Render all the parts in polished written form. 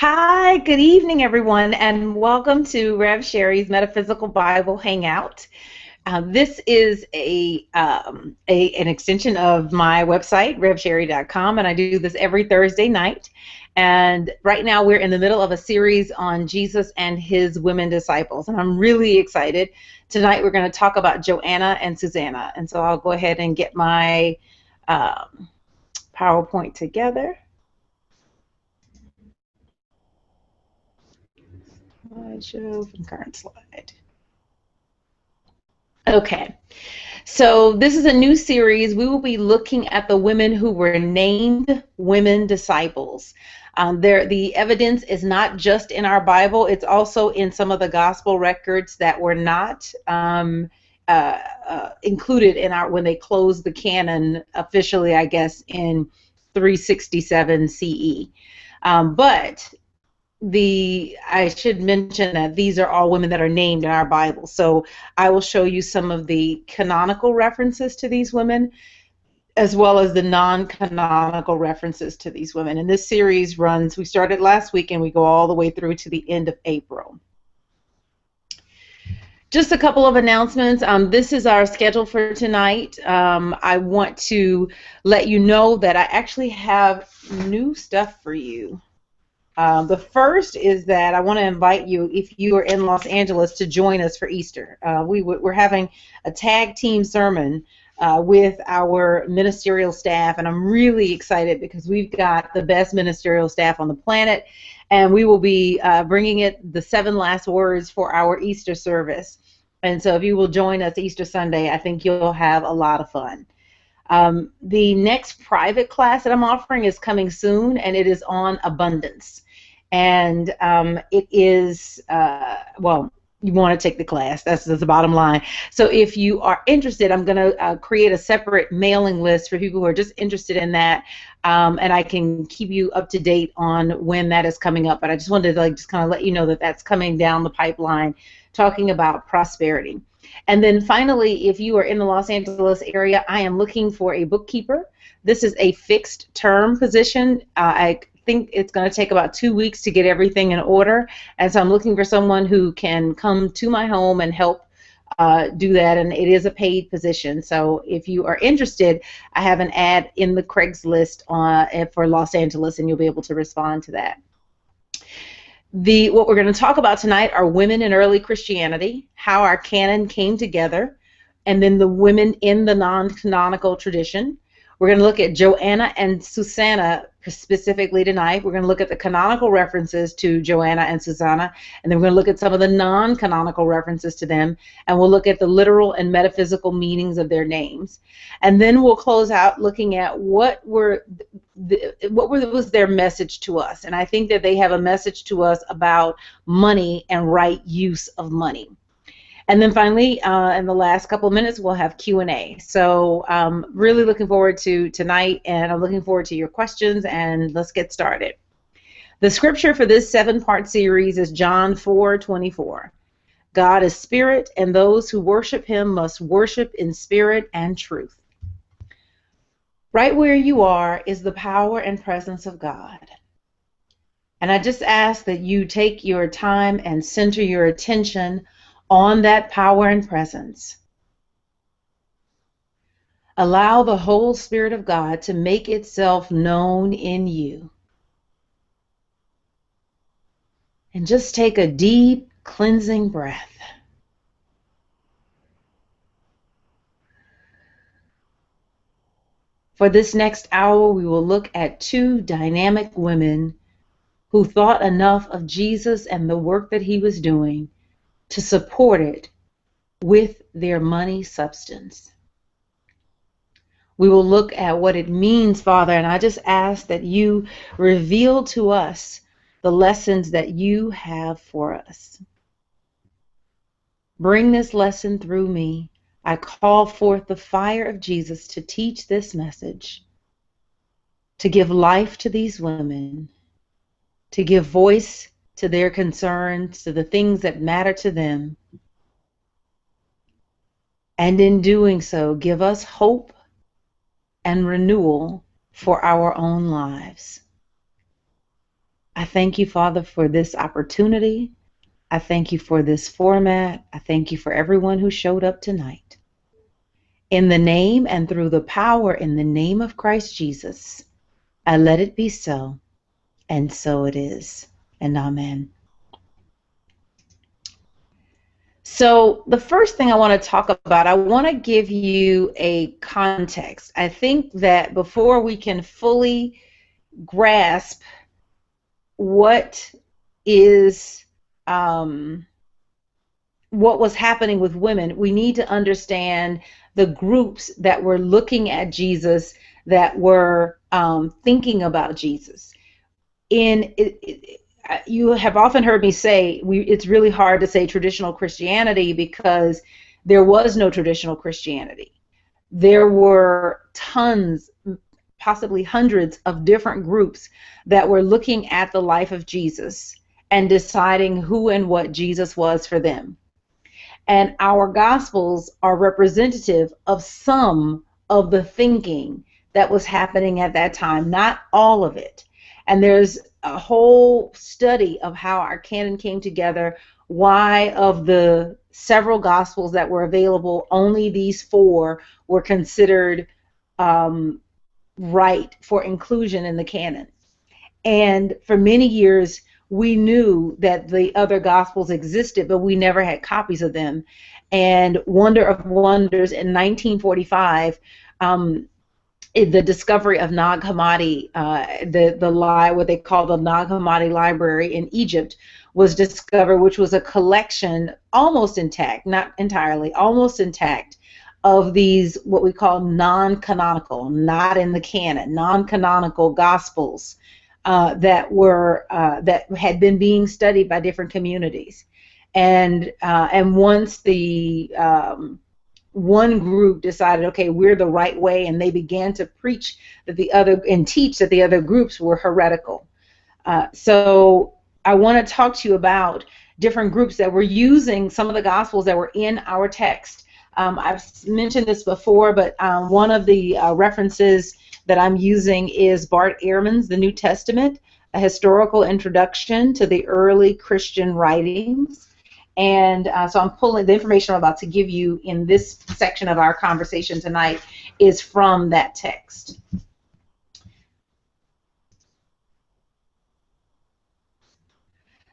Hi, good evening, everyone, and welcome to Rev Sherri's Metaphysical Bible Hangout. This is an extension of my website, revsherri.com, and I do this every Thursday night. And right now we're in the middle of a series on Jesus and his women disciples, and I'm really excited. Tonight we're going to talk about Joanna and Susanna, and so I'll go ahead and get my PowerPoint together. Slideshow from current slide. Okay, so this is a new series. We will be looking at the women who were named women disciples. The evidence is not just in our Bible, it's also in some of the gospel records that were not included in when they closed the canon officially, I guess, in 367 CE. But I should mention that these are all women that are named in our Bible. So I will show you some of the canonical references to these women, as well as the non-canonical references to these women. And this series we started last week and we go all the way through to the end of April. Just a couple of announcements. This is our schedule for tonight. I want to let you know that I actually have new stuff for you. The first is that I want to invite you, if you are in Los Angeles, to join us for Easter. We're having a tag team sermon with our ministerial staff, and I'm really excited because we've got the best ministerial staff on the planet, and we will be bringing it the 7 last words for our Easter service. And so if you will join us Easter Sunday, I think you'll have a lot of fun. The next private class that I'm offering is coming soon, and it is on abundance. And it is, well, you want to take the class. That's the bottom line. So if you are interested, I'm going to create a separate mailing list for people who are just interested in that, and I can keep you up to date on when that is coming up. But I just wanted to just kind of let you know that that's coming down the pipeline, talking about prosperity. And then finally, if you are in the Los Angeles area, I am looking for a bookkeeper. This is a fixed term position. I think it's going to take about 2 weeks to get everything in order, and so I'm looking for someone who can come to my home and help do that, and it is a paid position. So if you are interested, I have an ad in the Craigslist for Los Angeles, and you'll be able to respond to that. What we're going to talk about tonight are women in early Christianity, how our canon came together, and then the women in the non-canonical tradition. We're going to look at Joanna and Susanna specifically tonight. We're going to look at the canonical references to Joanna and Susanna, and then we're going to look at some of the non-canonical references to them, and we'll look at the literal and metaphysical meanings of their names. And then we'll close out looking at what was their message to us. And I think that they have a message to us about money and right use of money. And then finally, in the last couple of minutes, we'll have Q&A. So really looking forward to tonight, and I'm looking forward to your questions, and let's get started. The scripture for this 7-part series is John 4:24. God is spirit, and those who worship him must worship in spirit and truth. Right where you are is the power and presence of God. And I just ask that you take your time and center your attention on that power and presence. Allow the whole Spirit of God to make itself known in you. And just take a deep, cleansing breath. For this next hour, we will look at 2 dynamic women who thought enough of Jesus and the work that he was doing to support it with their money substance. We will look at what it means, Father, and I just ask that you reveal to us the lessons that you have for us. Bring this lesson through me. I call forth the fire of Jesus to teach this message, to give life to these women, to give voice to their concerns, to the things that matter to them. And in doing so, give us hope and renewal for our own lives. I thank you, Father, for this opportunity. I thank you for this format. I thank you for everyone who showed up tonight. In the name and through the power in the name of Christ Jesus, I let it be so, and so it is. And amen. So the first thing I want to talk about, I want to give you a context. I think that before we can fully grasp what is what was happening with women, we need to understand the groups that were looking at Jesus, that were thinking about Jesus. You have often heard me say it's really hard to say traditional Christianity because there was no traditional Christianity. There were tons, possibly hundreds of different groups that were looking at the life of Jesus and deciding who and what Jesus was for them. And our Gospels are representative of some of the thinking that was happening at that time, not all of it. And there's a whole study of how our canon came together, why of the several Gospels that were available, only these 4 were considered right for inclusion in the canon. And for many years, we knew that the other Gospels existed, but we never had copies of them. And wonder of wonders, in 1945, the discovery of Nag Hammadi, what they call the Nag Hammadi Library in Egypt, was discovered, which was a collection almost intact, not entirely, almost intact, of these what we call non-canonical, not in the canon, non-canonical Gospels that had been being studied by different communities. And once the one group decided, okay, we're the right way, and they began to preach that teach that the other groups were heretical. So I want to talk to you about different groups that were using some of the Gospels that were in our text. I've mentioned this before, but one of the references that I'm using is Bart Ehrman's The New Testament, a historical introduction to the early Christian writings. And so I'm pulling the information I'm about to give you in this section of our conversation tonight is from that text.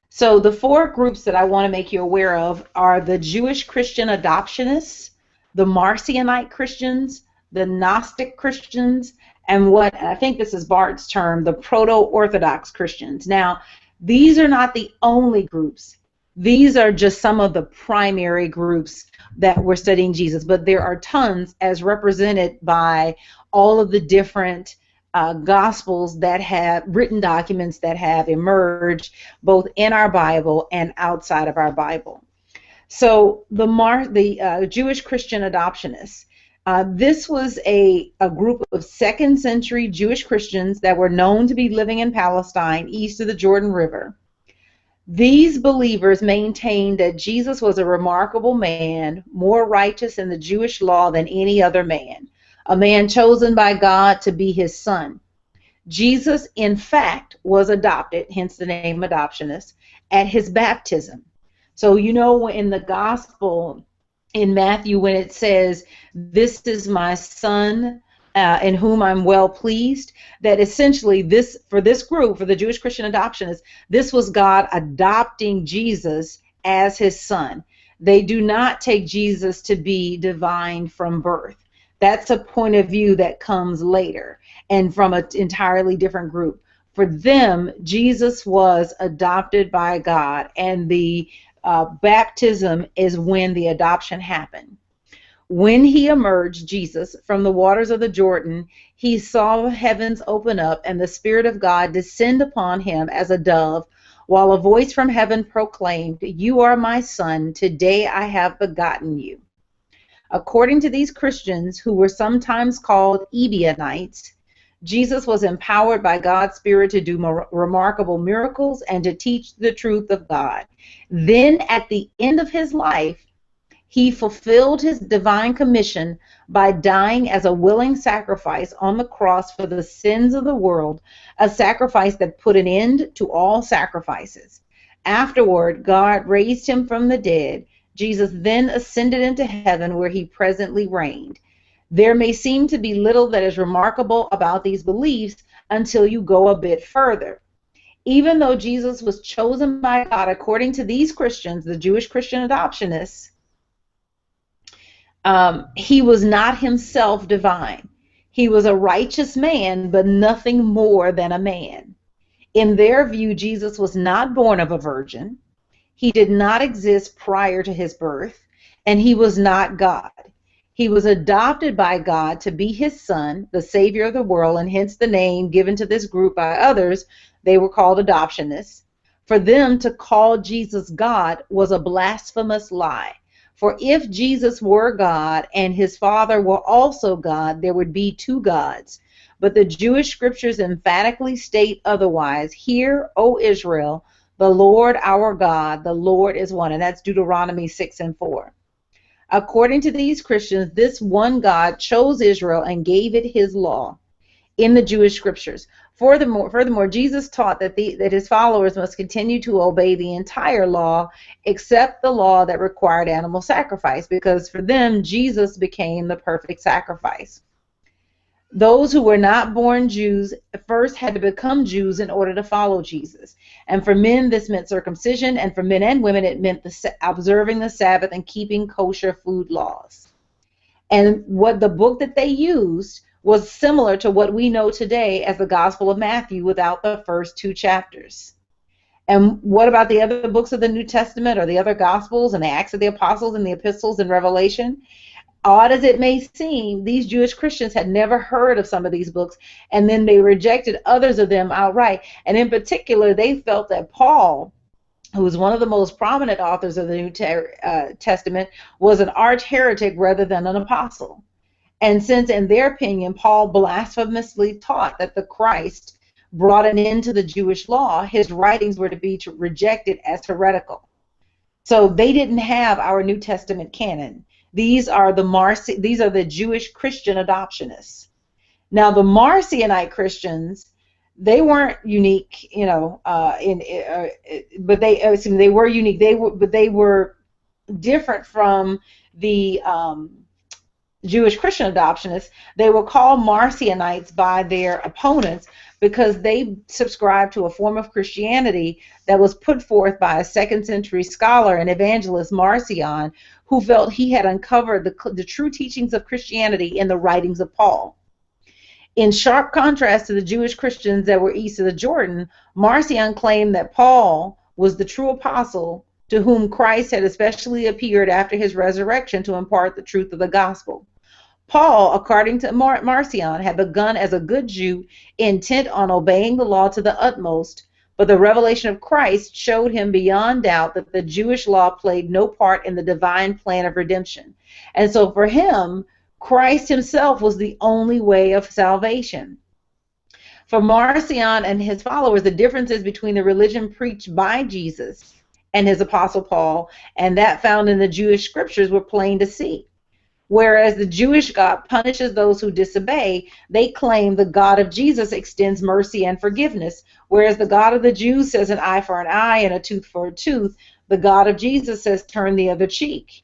So the 4 groups that I want to make you aware of are the Jewish Christian adoptionists, the Marcionite Christians, the Gnostic Christians, and what I think this is Bart's term, the Proto-Orthodox Christians. Now, these are not the only groups. These are just some of the primary groups that were studying Jesus, but there are tons as represented by all of the different Gospels that have written documents that have emerged both in our Bible and outside of our Bible. So the Jewish Christian adoptionists, this was a group of 2nd century Jewish Christians that were known to be living in Palestine east of the Jordan River. These believers maintained that Jesus was a remarkable man, more righteous in the Jewish law than any other man, a man chosen by God to be his son. Jesus, in fact, was adopted, hence the name adoptionist, at his baptism. So you know in the gospel in Matthew when it says, "This is my son in whom I'm well pleased," that essentially for this group, for the Jewish Christian adoptionists, this was God adopting Jesus as his son. They do not take Jesus to be divine from birth. That's a point of view that comes later and from an entirely different group. For them, Jesus was adopted by God, and the baptism is when the adoption happened. When he emerged, Jesus, from the waters of the Jordan, he saw heavens open up and the Spirit of God descend upon him as a dove, while a voice from heaven proclaimed, "You are my son, today I have begotten you." According to these Christians, who were sometimes called Ebionites, Jesus was empowered by God's Spirit to do remarkable miracles and to teach the truth of God. Then at the end of his life, He fulfilled his divine commission by dying as a willing sacrifice on the cross for the sins of the world, a sacrifice that put an end to all sacrifices. Afterward, God raised him from the dead. Jesus then ascended into heaven where he presently reigned. There may seem to be little that is remarkable about these beliefs until you go a bit further. Even though Jesus was chosen by God, according to these Christians, the Jewish Christian adoptionists, he was not himself divine. He was a righteous man, but nothing more than a man. In their view, Jesus was not born of a virgin. He did not exist prior to his birth, and he was not God. He was adopted by God to be his son, the Savior of the world, and hence the name given to this group by others. They were called adoptionists. For them to call Jesus God was a blasphemous lie. For if Jesus were God and his Father were also God, there would be two gods. But the Jewish scriptures emphatically state otherwise. Hear, O Israel, the Lord our God, the Lord is one. And that's Deuteronomy 6:4. According to these Christians, this one God chose Israel and gave it his law in the Jewish scriptures. Furthermore, Jesus taught that his followers must continue to obey the entire law except the law that required animal sacrifice, because for them, Jesus became the perfect sacrifice. Those who were not born Jews first had to become Jews in order to follow Jesus. And for men, this meant circumcision, and for men and women, it meant observing the Sabbath and keeping kosher food laws. And what the book that they used was similar to what we know today as the Gospel of Matthew without the first two chapters. And what about the other books of the New Testament, or the other Gospels and the Acts of the Apostles and the Epistles and Revelation? Odd as it may seem, these Jewish Christians had never heard of some of these books, and then they rejected others of them outright. And in particular, they felt that Paul, who was one of the most prominent authors of the New Testament, was an arch heretic rather than an apostle. And since, in their opinion, Paul blasphemously taught that the Christ brought an end to the Jewish law, his writings were to be rejected as heretical. So they didn't have our New Testament canon. These are the Jewish Christian adoptionists. Now, the Marcionite Christians, they weren't unique, but they were unique. They were different from the Jewish Christian adoptionists. They were called Marcionites by their opponents because they subscribed to a form of Christianity that was put forth by a second-century scholar and evangelist, Marcion, who felt he had uncovered the true teachings of Christianity in the writings of Paul. In sharp contrast to the Jewish Christians that were east of the Jordan, Marcion claimed that Paul was the true apostle to whom Christ had especially appeared after his resurrection to impart the truth of the gospel. Paul, according to Marcion, had begun as a good Jew, intent on obeying the law to the utmost, but the revelation of Christ showed him beyond doubt that the Jewish law played no part in the divine plan of redemption. And so for him, Christ himself was the only way of salvation. For Marcion and his followers, the differences between the religion preached by Jesus and his apostle Paul and that found in the Jewish scriptures were plain to see. Whereas the Jewish God punishes those who disobey, they claim the God of Jesus extends mercy and forgiveness. Whereas the God of the Jews says an eye for an eye and a tooth for a tooth, the God of Jesus says turn the other cheek.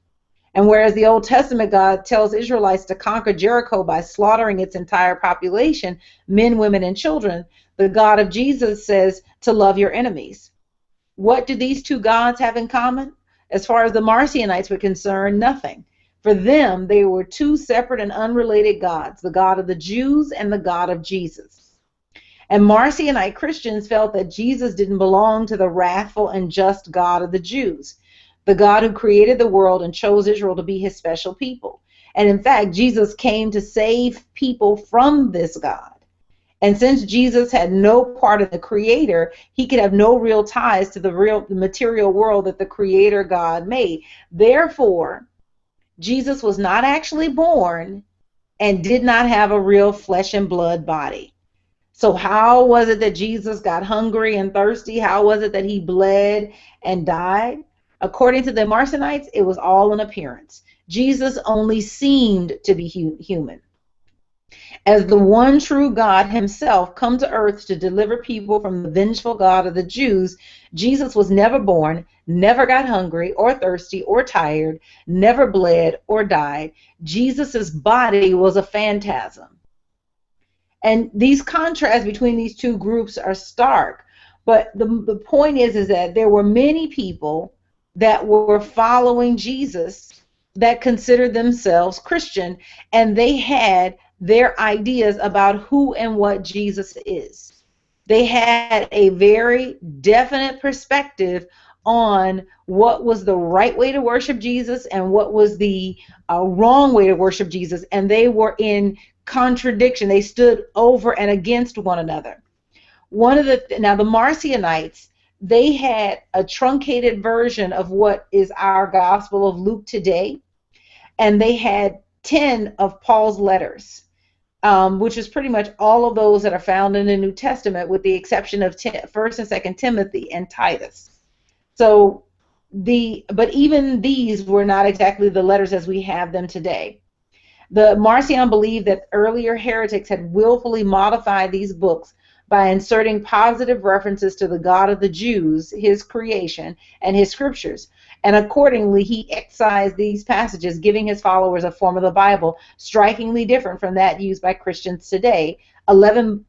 And whereas the Old Testament God tells Israelites to conquer Jericho by slaughtering its entire population, men, women, and children, the God of Jesus says to love your enemies. What do these two gods have in common? As far as the Marcionites were concerned, nothing. For them, they were two separate and unrelated gods, the God of the Jews and the God of Jesus. And Marcionite Christians felt that Jesus didn't belong to the wrathful and just God of the Jews, the God who created the world and chose Israel to be his special people. And in fact, Jesus came to save people from this God. And since Jesus had no part of the Creator, he could have no real ties to the material world that the Creator God made. Therefore, Jesus was not actually born and did not have a real flesh and blood body. So how was it that Jesus got hungry and thirsty? How was it that he bled and died? According to the Marcionites, it was all an appearance. Jesus only seemed to be human. As the one true God himself come to earth to deliver people from the vengeful God of the Jews, Jesus was never born, never got hungry or thirsty or tired, never bled or died. Jesus' body was a phantasm. And these contrasts between these two groups are stark. But the point is that there were many people that were following Jesus that considered themselves Christian, and they had their ideas about who and what Jesus is. They had a very definite perspective on what was the right way to worship Jesus and what was the wrong way to worship Jesus, and they were in contradiction. They stood over and against one another. Now the Marcionites, they had a truncated version of what is our Gospel of Luke today, and they had 10 of Paul's letters, which is pretty much all of those that are found in the New Testament, with the exception of 1st and 2nd Timothy and Titus. So but even these were not exactly the letters as we have them today. The Marcion believed that earlier heretics had willfully modified these books by inserting positive references to the God of the Jews, his creation, and his scriptures. And accordingly, he excised these passages, giving his followers a form of the Bible strikingly different from that used by Christians today. 11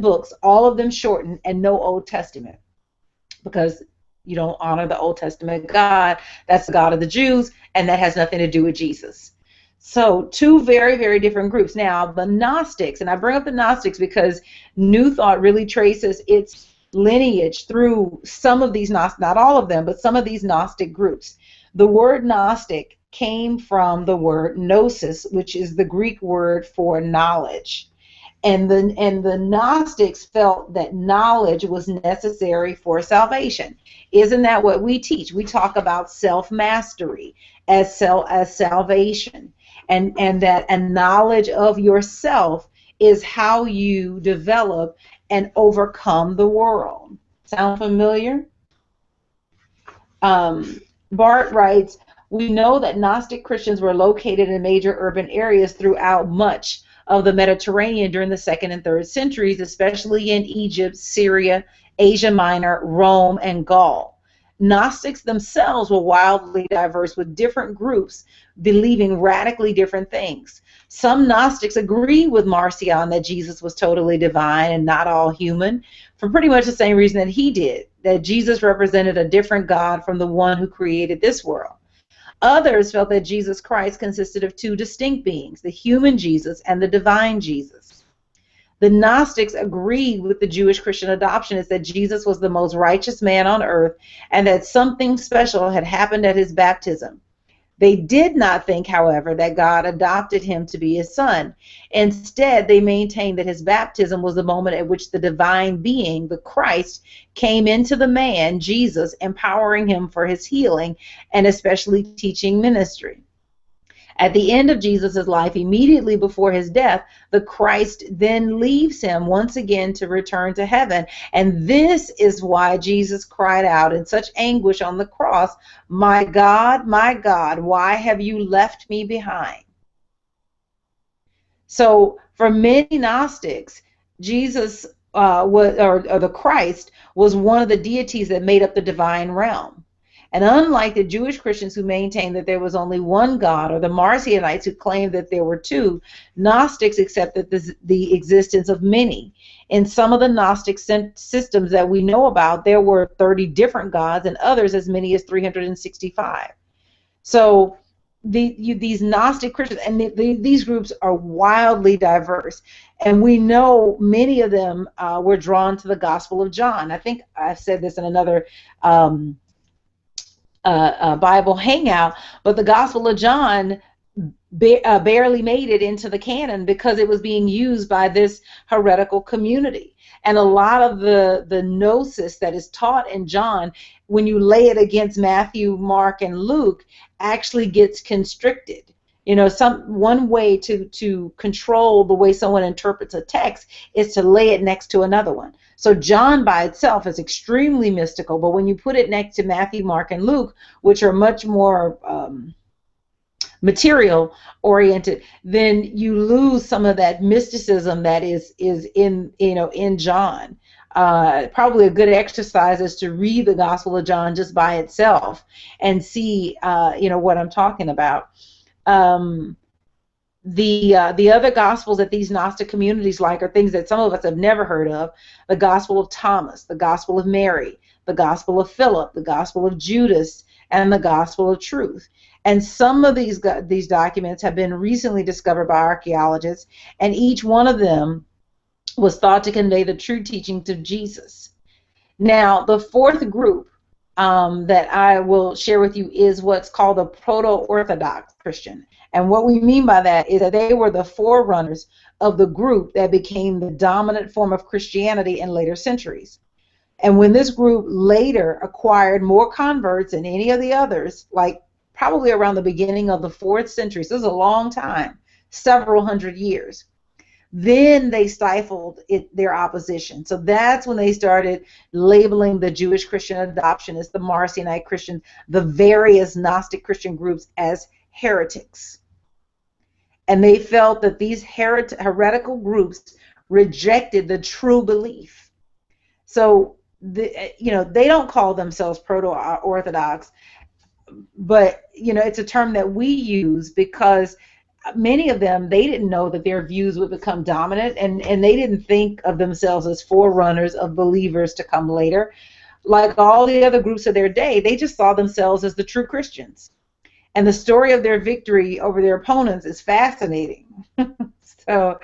books, all of them shortened, and no Old Testament, because you don't honor the Old Testament God. That's the God of the Jews, and that has nothing to do with Jesus. So two very, very different groups. Now, the Gnostics, and I bring up the Gnostics because New Thought really traces its lineage through some of these Gnostic, not all of them, but some of these Gnostic groups. The word Gnostic came from the word gnosis, which is the Greek word for knowledge. And the Gnostics felt that knowledge was necessary for salvation. Isn't that what we teach? We talk about self-mastery as salvation. And that a knowledge of yourself is how you develop and overcome the world. Sound familiar? Bart writes, we know that Gnostic Christians were located in major urban areas throughout much of the Mediterranean during the 2nd and 3rd centuries, especially in Egypt, Syria, Asia Minor, Rome, and Gaul. Gnostics themselves were wildly diverse, with different groups believing radically different things. Some Gnostics agree with Marcion that Jesus was totally divine and not all human, for pretty much the same reason that he did, that Jesus represented a different God from the one who created this world. Others felt that Jesus Christ consisted of two distinct beings, the human Jesus and the divine Jesus. The Gnostics agreed with the Jewish Christian adoptionists that Jesus was the most righteous man on earth and that something special had happened at his baptism. They did not think, however, that God adopted him to be his son. Instead, they maintained that his baptism was the moment at which the divine being, the Christ, came into the man, Jesus, empowering him for his healing and especially teaching ministry. At the end of Jesus' life, immediately before his death, the Christ then leaves him once again to return to heaven. And this is why Jesus cried out in such anguish on the cross, my God, why have you left me behind?" So for many Gnostics, Jesus or the Christ was one of the deities that made up the divine realm. And unlike the Jewish Christians who maintained that there was only one God, or the Marcionites who claimed that there were two, Gnostics accepted the existence of many. In some of the Gnostic systems that we know about, there were 30 different gods, and others as many as 365. So these Gnostic Christians, and these groups are wildly diverse. And we know many of them were drawn to the Gospel of John. I think I've said this in another Bible Hangout, but the Gospel of John barely made it into the canon because it was being used by this heretical community. And a lot of the gnosis that is taught in John, when you lay it against Matthew, Mark, and Luke, actually gets constricted. You know, one way to control the way someone interprets a text is to lay it next to another one. So John by itself is extremely mystical, but when you put it next to Matthew, Mark, and Luke, which are much more material oriented, then you lose some of that mysticism that is in, you know, in John. Probably a good exercise is to read the Gospel of John just by itself and see, you know, what I'm talking about. The other Gospels that these Gnostic communities like are things that some of us have never heard of: the Gospel of Thomas, the Gospel of Mary, the Gospel of Philip, the Gospel of Judas, and the Gospel of Truth. And some of these documents have been recently discovered by archaeologists, and each one of them was thought to convey the true teachings of Jesus. Now, the fourth group that I will share with you is what's called a proto-Orthodox Christian. And what we mean by that is that they were the forerunners of the group that became the dominant form of Christianity in later centuries. And when this group later acquired more converts than any of the others, like probably around the beginning of the 4th century, so this is a long time, several hundred years, then they stifled their opposition. So that's when they started labeling the Jewish Christian adoptionists, the Marcionite Christians, the various Gnostic Christian groups as heretics. And they felt that these heretical groups rejected the true belief. So, you know, they don't call themselves proto-Orthodox, but, you know, it's a term that we use because many of them, they didn't know that their views would become dominant, and they didn't think of themselves as forerunners of believers to come later. Like all the other groups of their day, they just saw themselves as the true Christians. And the story of their victory over their opponents is fascinating. So,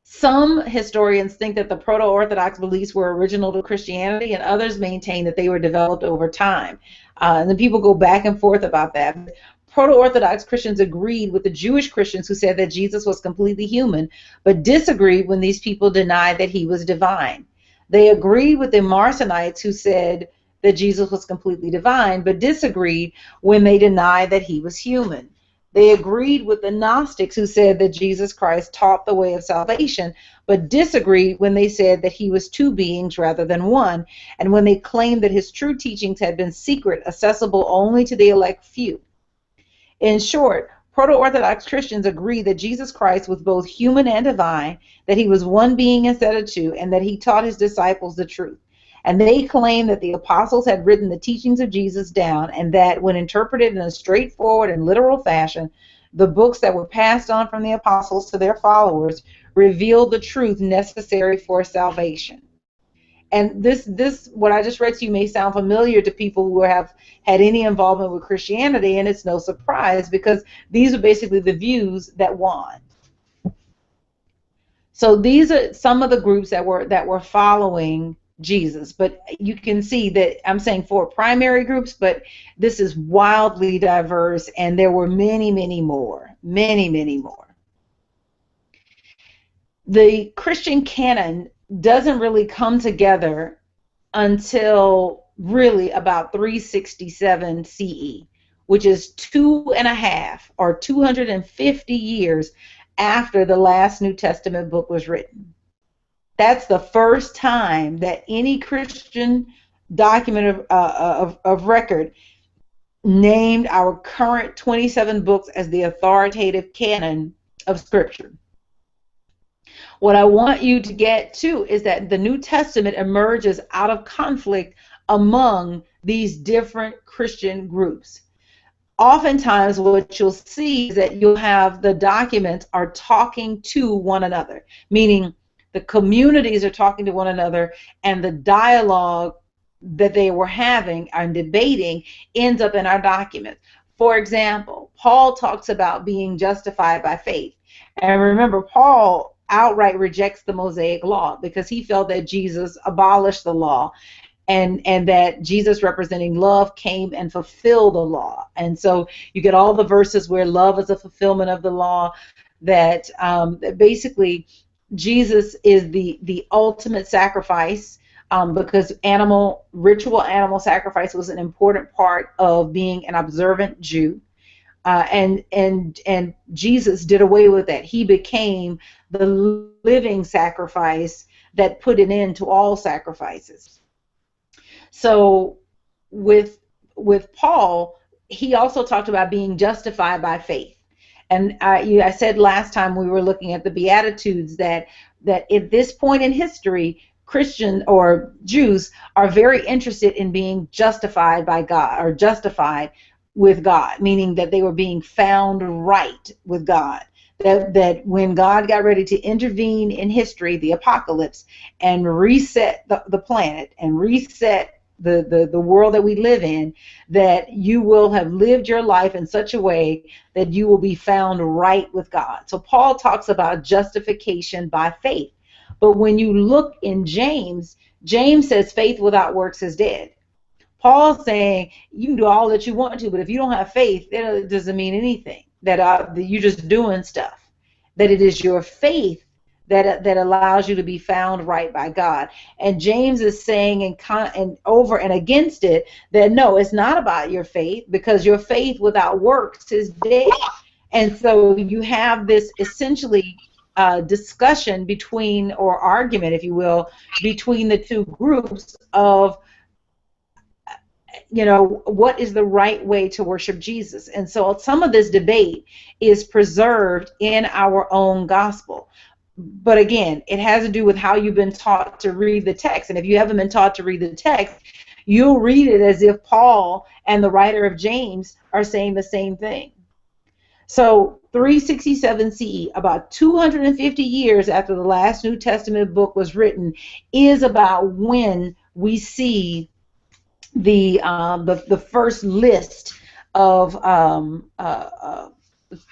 some historians think that the proto-Orthodox beliefs were original to Christianity, and others maintain that they were developed over time. And then people go back and forth about that. Proto-Orthodox Christians agreed with the Jewish Christians who said that Jesus was completely human, but disagreed when these people denied that he was divine. They agreed with the Marcionites who said that Jesus was completely divine, but disagreed when they denied that he was human. They agreed with the Gnostics who said that Jesus Christ taught the way of salvation, but disagreed when they said that he was two beings rather than one, and when they claimed that his true teachings had been secret, accessible only to the elect few. In short, proto-Orthodox Christians agree that Jesus Christ was both human and divine, that he was one being instead of two, and that he taught his disciples the truth. And they claim that the apostles had written the teachings of Jesus down, and that when interpreted in a straightforward and literal fashion, the books that were passed on from the apostles to their followers revealed the truth necessary for salvation. And this what I just read to you may sound familiar to people who have had any involvement with Christianity, and it's no surprise because these are basically the views that won. So these are some of the groups that were following Jesus, but you can see that I'm saying 4 primary groups, but this is wildly diverse, and there were many, many more. The Christian canon doesn't really come together until really about 367 CE, which is 2.5 or 250 years after the last New Testament book was written. That's the first time that any Christian document of record named our current 27 books as the authoritative canon of Scripture. What I want you to get to is that the New Testament emerges out of conflict among these different Christian groups. Oftentimes what you'll see is that you'll have the documents are talking to one another, meaning the communities are talking to one another, and the dialogue that they were having and debating ends up in our documents. For example, Paul talks about being justified by faith. And remember, Paul outright rejects the Mosaic law because he felt that Jesus abolished the law, and that Jesus, representing love, came and fulfilled the law. And so you get all the verses where love is a fulfillment of the law, that basically Jesus is the ultimate sacrifice, because ritual animal sacrifice was an important part of being an observant Jew. And Jesus did away with that. He became the living sacrifice that put an end to all sacrifices. So with Paul, he also talked about being justified by faith. And I said last time we were looking at the Beatitudes that at this point in history, Christian or Jews are very interested in being justified by God, or justified with God, meaning that they were being found right with God. That when God got ready to intervene in history, the apocalypse, and reset the planet and reset the world that we live in, that you will have lived your life in such a way that you will be found right with God. So Paul talks about justification by faith. But when you look in James, James says faith without works is dead. Paul's saying you can do all that you want to, but if you don't have faith, it doesn't mean anything. That you're just doing stuff. That it is your faith that allows you to be found right by God. And James is saying and over and against it that no, it's not about your faith, because your faith without works is dead. And so you have this essentially discussion between, or argument, if you will, between the two groups of, what is the right way to worship Jesus. And so some of this debate is preserved in our own gospel. But again, it has to do with how you've been taught to read the text. And if you haven't been taught to read the text, you'll read it as if Paul and the writer of James are saying the same thing. So 367 CE, about 250 years after the last New Testament book was written, is about when we see the first list of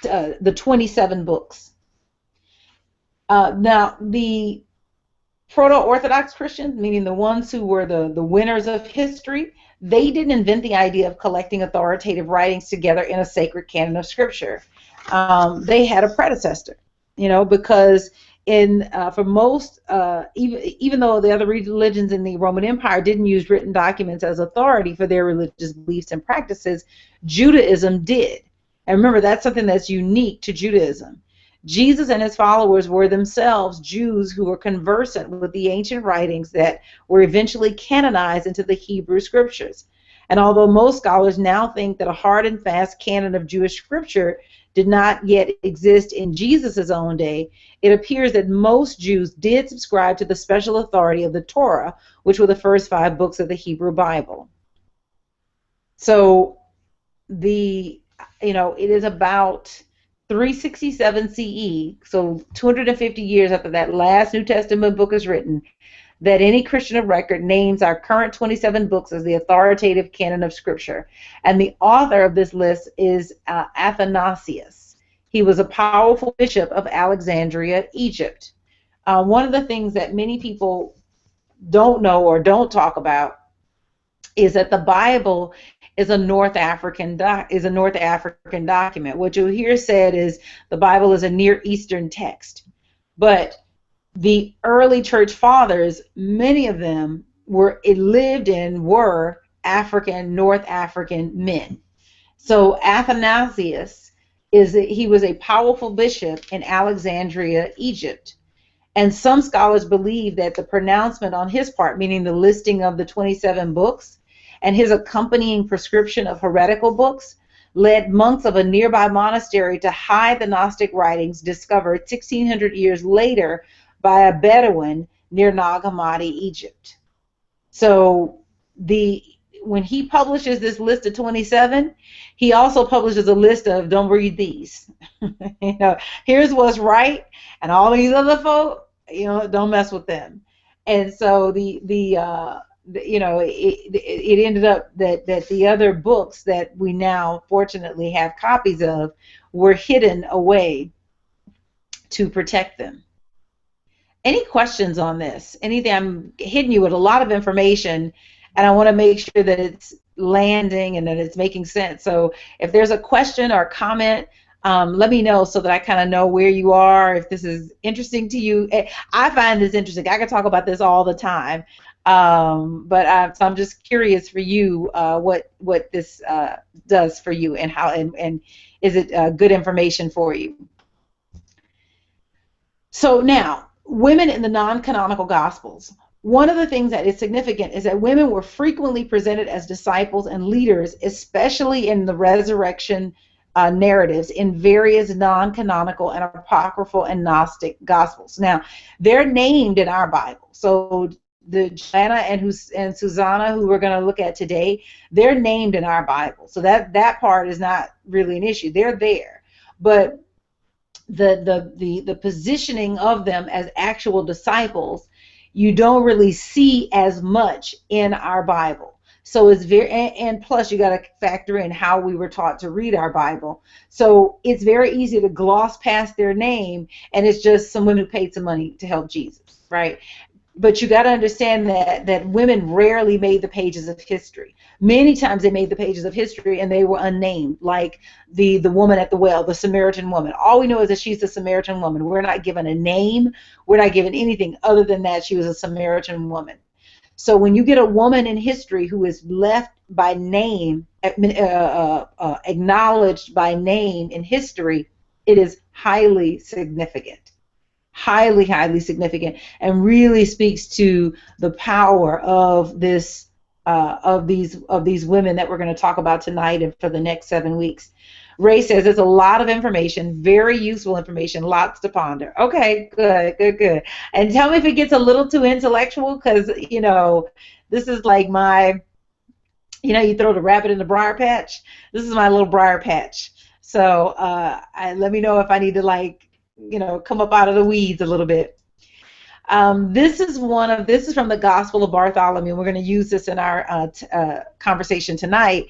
the 27 books. Now, the proto-Orthodox Christians, meaning the ones who were the winners of history, they didn't invent the idea of collecting authoritative writings together in a sacred canon of Scripture. They had a predecessor, because for most, even though the other religions in the Roman Empire didn't use written documents as authority for their religious beliefs and practices, Judaism did. And remember, that's something that's unique to Judaism. Jesus and his followers were themselves Jews who were conversant with the ancient writings that were eventually canonized into the Hebrew Scriptures. And although most scholars now think that a hard and fast canon of Jewish Scripture did not yet exist in Jesus' own day, it appears that most Jews did subscribe to the special authority of the Torah, which were the first 5 books of the Hebrew Bible. So it is about 367 CE, so 250 years after that last New Testament book is written, that any Christian of record names our current 27 books as the authoritative canon of Scripture. And the author of this list is Athanasius. He was a powerful bishop of Alexandria, Egypt. One of the things that many people don't know or don't talk about is that the Bible is a North African document. What you'll hear said is the Bible is a Near Eastern text. But the early church fathers, many of them were African, North African men. So Athanasius he was a powerful bishop in Alexandria, Egypt. And some scholars believe that the pronouncement on his part, meaning the listing of the 27 books, and his accompanying prescription of heretical books, led monks of a nearby monastery to hide the Gnostic writings discovered 1,600 years later by a Bedouin near Nag Hammadi, Egypt. So when he publishes this list of 27, he also publishes a list of don't read these. Here's what's right, and all these other folk, don't mess with them. And so it ended up that the other books that we now fortunately have copies of were hidden away to protect them. Any questions on this? Anything? I'm hitting you with a lot of information, and I want to make sure that it's landing and that it's making sense. So if there's a question or comment, Let me know so that I kind of know where you are, if this is interesting to you. I find this interesting. I could talk about this all the time. So I'm just curious for you, what this does for you, and how, and is it good information for you? So now, women in the non-canonical Gospels. One of the things that is significant is that women were frequently presented as disciples and leaders, especially in the resurrection narratives in various non-canonical and apocryphal and Gnostic Gospels. Now, they're named in our Bible. So the Joanna and Susanna, who we're going to look at today, they're named in our Bible. So that part is not really an issue. They're there. But the positioning of them as actual disciples, you don't really see as much in our Bible. So it's very, and plus you got to factor in how we were taught to read our Bible. So it's very easy to gloss past their name, and it's just someone who paid some money to help Jesus, right? But you got to understand that women rarely made the pages of history. Many times they made the pages of history and they were unnamed, like the woman at the well, the Samaritan woman. All we know is that she's the Samaritan woman. We're not given a name. We're not given anything other than that she was a Samaritan woman. So when you get a woman in history who is left by name, acknowledged by name in history, it is highly significant. Highly, highly significant, and really speaks to the power of this of these women that we're going to talk about tonight and for the next 7 weeks. Ray says it's a lot of information, very useful information, lots to ponder. Okay, good, good, good. And tell me if it gets a little too intellectual, because this is like my, you throw the rabbit in the briar patch. This is my little briar patch. So let me know if I need to come up out of the weeds a little bit. This is from the Gospel of Bartholomew. We're going to use this in our conversation tonight.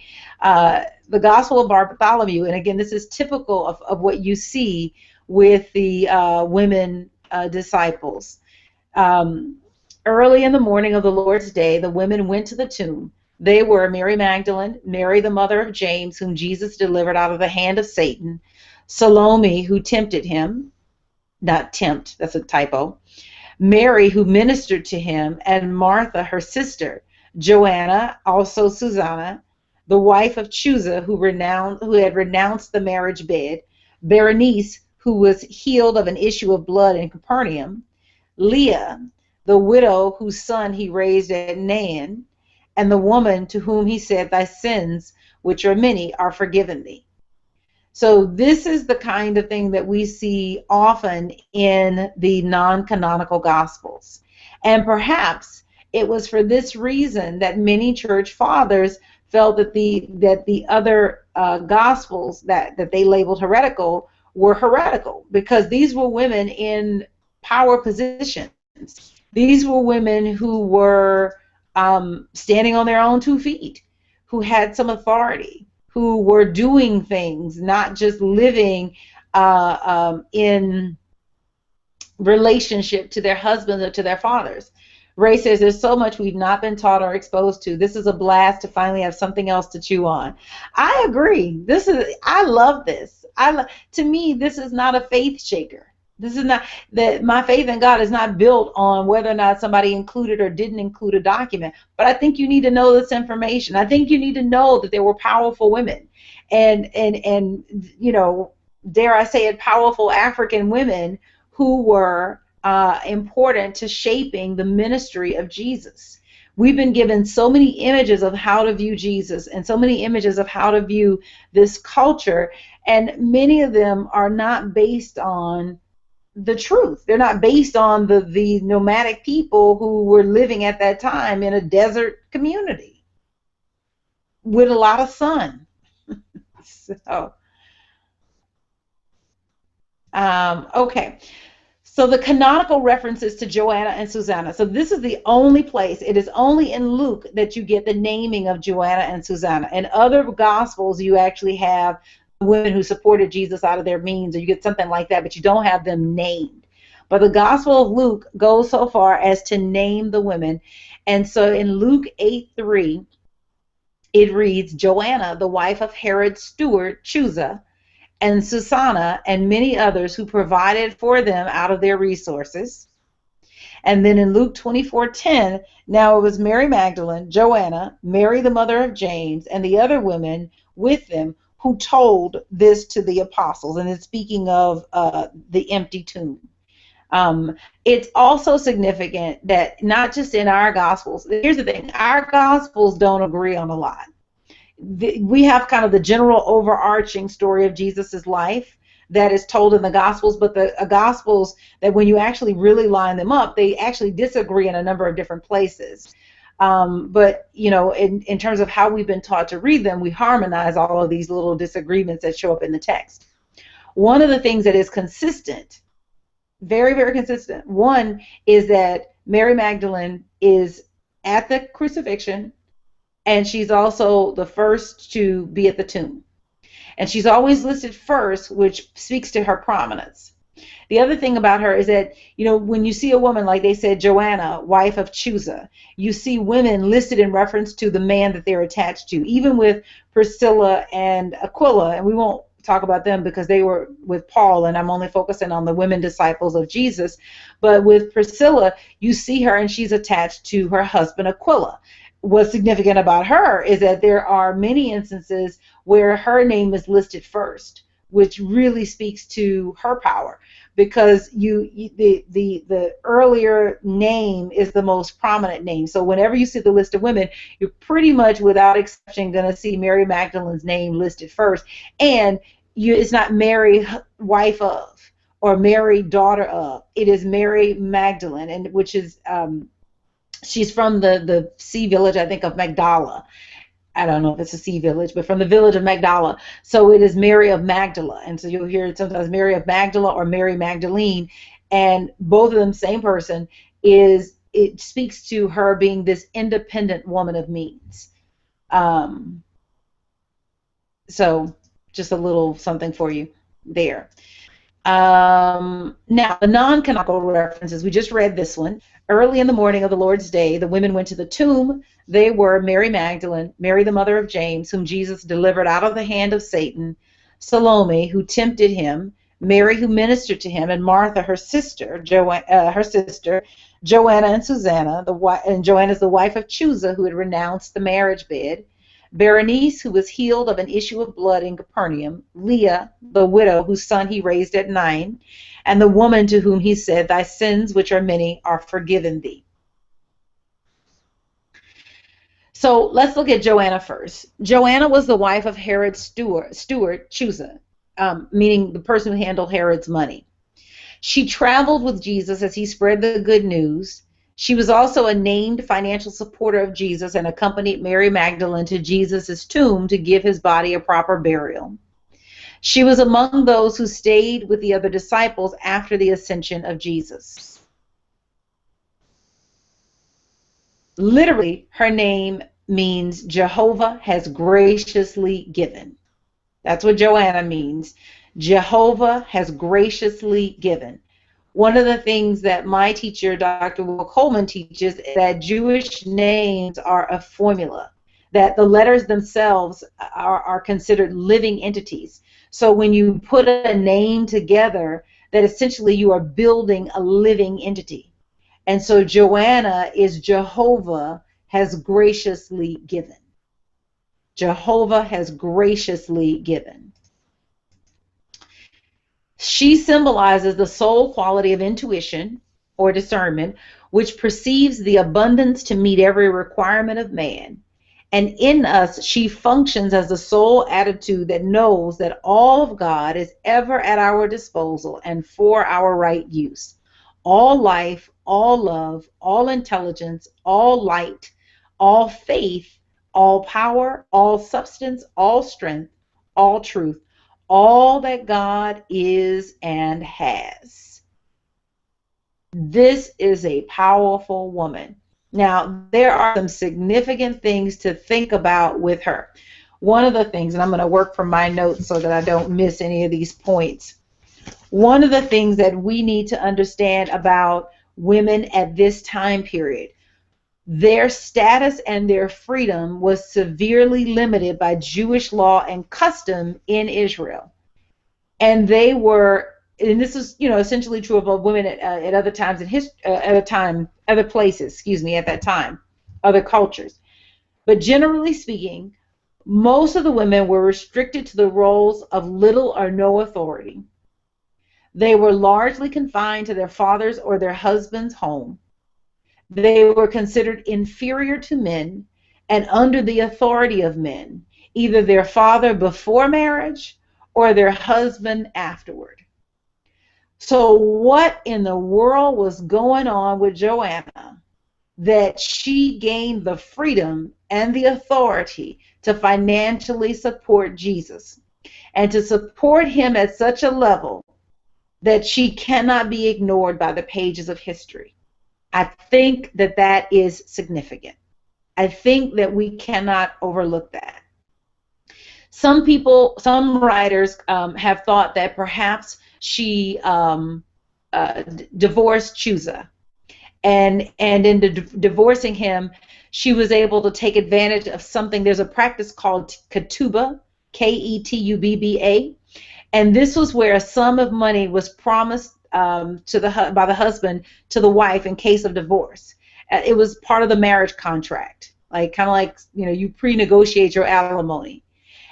The Gospel of Bartholomew, and again, this is typical of what you see with the women disciples. Early in the morning of the Lord's day, the women went to the tomb. They were Mary Magdalene, Mary the mother of James, whom Jesus delivered out of the hand of Satan, Salome, who tempted him, not tempt, that's a typo, Mary, who ministered to him, and Martha, her sister, Joanna, also Susanna, the wife of Chuza, who had renounced the marriage bed, Berenice, who was healed of an issue of blood in Capernaum, Leah, the widow whose son he raised at Nain, and the woman to whom he said, "Thy sins, which are many, are forgiven thee." So this is the kind of thing that we see often in the non-canonical Gospels. And perhaps it was for this reason that many church fathers felt that the other Gospels that they labeled heretical were heretical, because these were women in power positions. These were women who were standing on their own 2 feet, who had some authority, who were doing things, not just living in relationship to their husbands or to their fathers. Ray says there's so much we've not been taught or exposed to. This is a blast to finally have something else to chew on. I agree. I love this. To me, this is not a faith shaker. This is not that my faith in God is not built on whether or not somebody included or didn't include a document. But I think you need to know this information. I think you need to know that there were powerful women, and dare I say it, powerful African women who were important to shaping the ministry of Jesus. We've been given so many images of how to view Jesus and so many images of how to view this culture, and many of them are not based on the truth. They're not based on the nomadic people who were living at that time in a desert community with a lot of sun. Okay. So the canonical references to Joanna and Susanna. So this is the only place, it is only in Luke that you get the naming of Joanna and Susanna. In other Gospels, you actually have women who supported Jesus out of their means, or you get something like that, but you don't have them named. But the Gospel of Luke goes so far as to name the women. And so in Luke 8:3, it reads, Joanna, the wife of Herod's steward, Chuza, and Susanna, and many others who provided for them out of their resources. And then in Luke 24:10, now it was Mary Magdalene, Joanna, Mary the mother of James, and the other women with them who told this to the apostles. And it's speaking of the empty tomb. It's also significant that not just in our Gospels, here's the thing, our Gospels don't agree on a lot. We have kind of the general overarching story of Jesus's life that is told in the Gospels, but the Gospels that when you actually really line them up, they actually disagree in a number of different places. But, you know, in terms of how we've been taught to read them, we harmonize all of these little disagreements that show up in the text. One of the things that is consistent, very, very consistent, one is that Mary Magdalene is at the crucifixion, and she's also the first to be at the tomb. And she's always listed first, which speaks to her prominence. The other thing about her is that, you know, when you see a woman, like they said, Joanna, wife of Chusa, you see women listed in reference to the man that they're attached to. Even with Priscilla and Aquila, and we won't talk about them because they were with Paul, and I'm only focusing on the women disciples of Jesus. But with Priscilla, you see her, and she's attached to her husband Aquila. What's significant about her is that there are many instances where her name is listed first, which really speaks to her power, because the earlier name is the most prominent name. So whenever you see the list of women, you're pretty much without exception going to see Mary Magdalene's name listed first, and it's not Mary wife of or Mary daughter of. It is Mary Magdalene, and which is she's from the sea village, I think, of Magdala. I don't know if it's a sea village, but from the village of Magdala. So it is Mary of Magdala. And so you'll hear it sometimes Mary of Magdala or Mary Magdalene. And both of them, same person, it speaks to her being this independent woman of means. So just a little something for you there. Now, the non-canonical references, we just read this one. Early in the morning of the Lord's day, the women went to the tomb. They were Mary Magdalene, Mary the mother of James, whom Jesus delivered out of the hand of Satan, Salome, who tempted him, Mary, who ministered to him, and Martha, her sister, Joanna and Susanna, and Joanna is the wife of Chusa, who had renounced the marriage bed, Berenice, who was healed of an issue of blood in Capernaum, Leah, the widow whose son he raised at Nain, and the woman to whom he said, "Thy sins, which are many, are forgiven thee." So let's look at Joanna first. Joanna was the wife of Herod's steward Chusa, meaning the person who handled Herod's money. She traveled with Jesus as he spread the good news. She was also a named financial supporter of Jesus and accompanied Mary Magdalene to Jesus' tomb to give his body a proper burial. She was among those who stayed with the other disciples after the ascension of Jesus. Literally, her name means Jehovah has graciously given. That's what Joanna means. Jehovah has graciously given. One of the things that my teacher, Dr. Will Coleman, teaches is that Jewish names are a formula, that the letters themselves are considered living entities. So when you put a name together, that essentially you are building a living entity. And so Joanna is Jehovah has graciously given. Jehovah has graciously given. She symbolizes the soul quality of intuition or discernment, which perceives the abundance to meet every requirement of man. And in us, she functions as the soul attitude that knows that all of God is ever at our disposal and for our right use. All life, all love, all intelligence, all light, all faith, all power, all substance, all strength, all truth, all that God is and has. This is a powerful woman. Now, there are some significant things to think about with her. One of the things, and I'm going to work from my notes so that I don't miss any of these points. One of the things that we need to understand about women at this time period, their status and their freedom was severely limited by Jewish law and custom in Israel. and they were, and this is, you know, essentially true of women at other times in other places, excuse me, at that time, other cultures. But generally speaking, most of the women were restricted to the roles of little or no authority. They were largely confined to their father's or their husband's home. They were considered inferior to men and under the authority of men, either their father before marriage or their husband afterward. So what in the world was going on with Joanna that she gained the freedom and the authority to financially support Jesus and to support him at such a level that she cannot be ignored by the pages of history? I think that that is significant. I think that we cannot overlook that. Some people, some writers have thought that perhaps she divorced Chusa, and in divorcing him, she was able to take advantage of something. There's a practice called ketubah, Ketubba, and this was where a sum of money was promised by the husband to the wife in case of divorce. It was part of the marriage contract, like kind of like, you know, you pre-negotiate your alimony.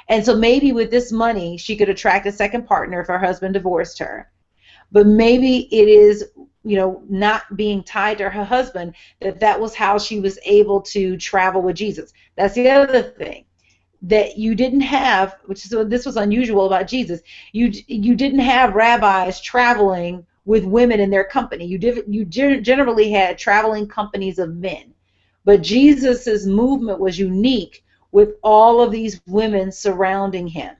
And so maybe with this money, she could attract a second partner if her husband divorced her. But maybe it is, you know, not being tied to her husband, that was how she was able to travel with Jesus. That's the other thing that you didn't have, which is, this was unusual about Jesus. You didn't have rabbis traveling with women in their company. You generally had traveling companies of men. But Jesus's movement was unique with all of these women surrounding him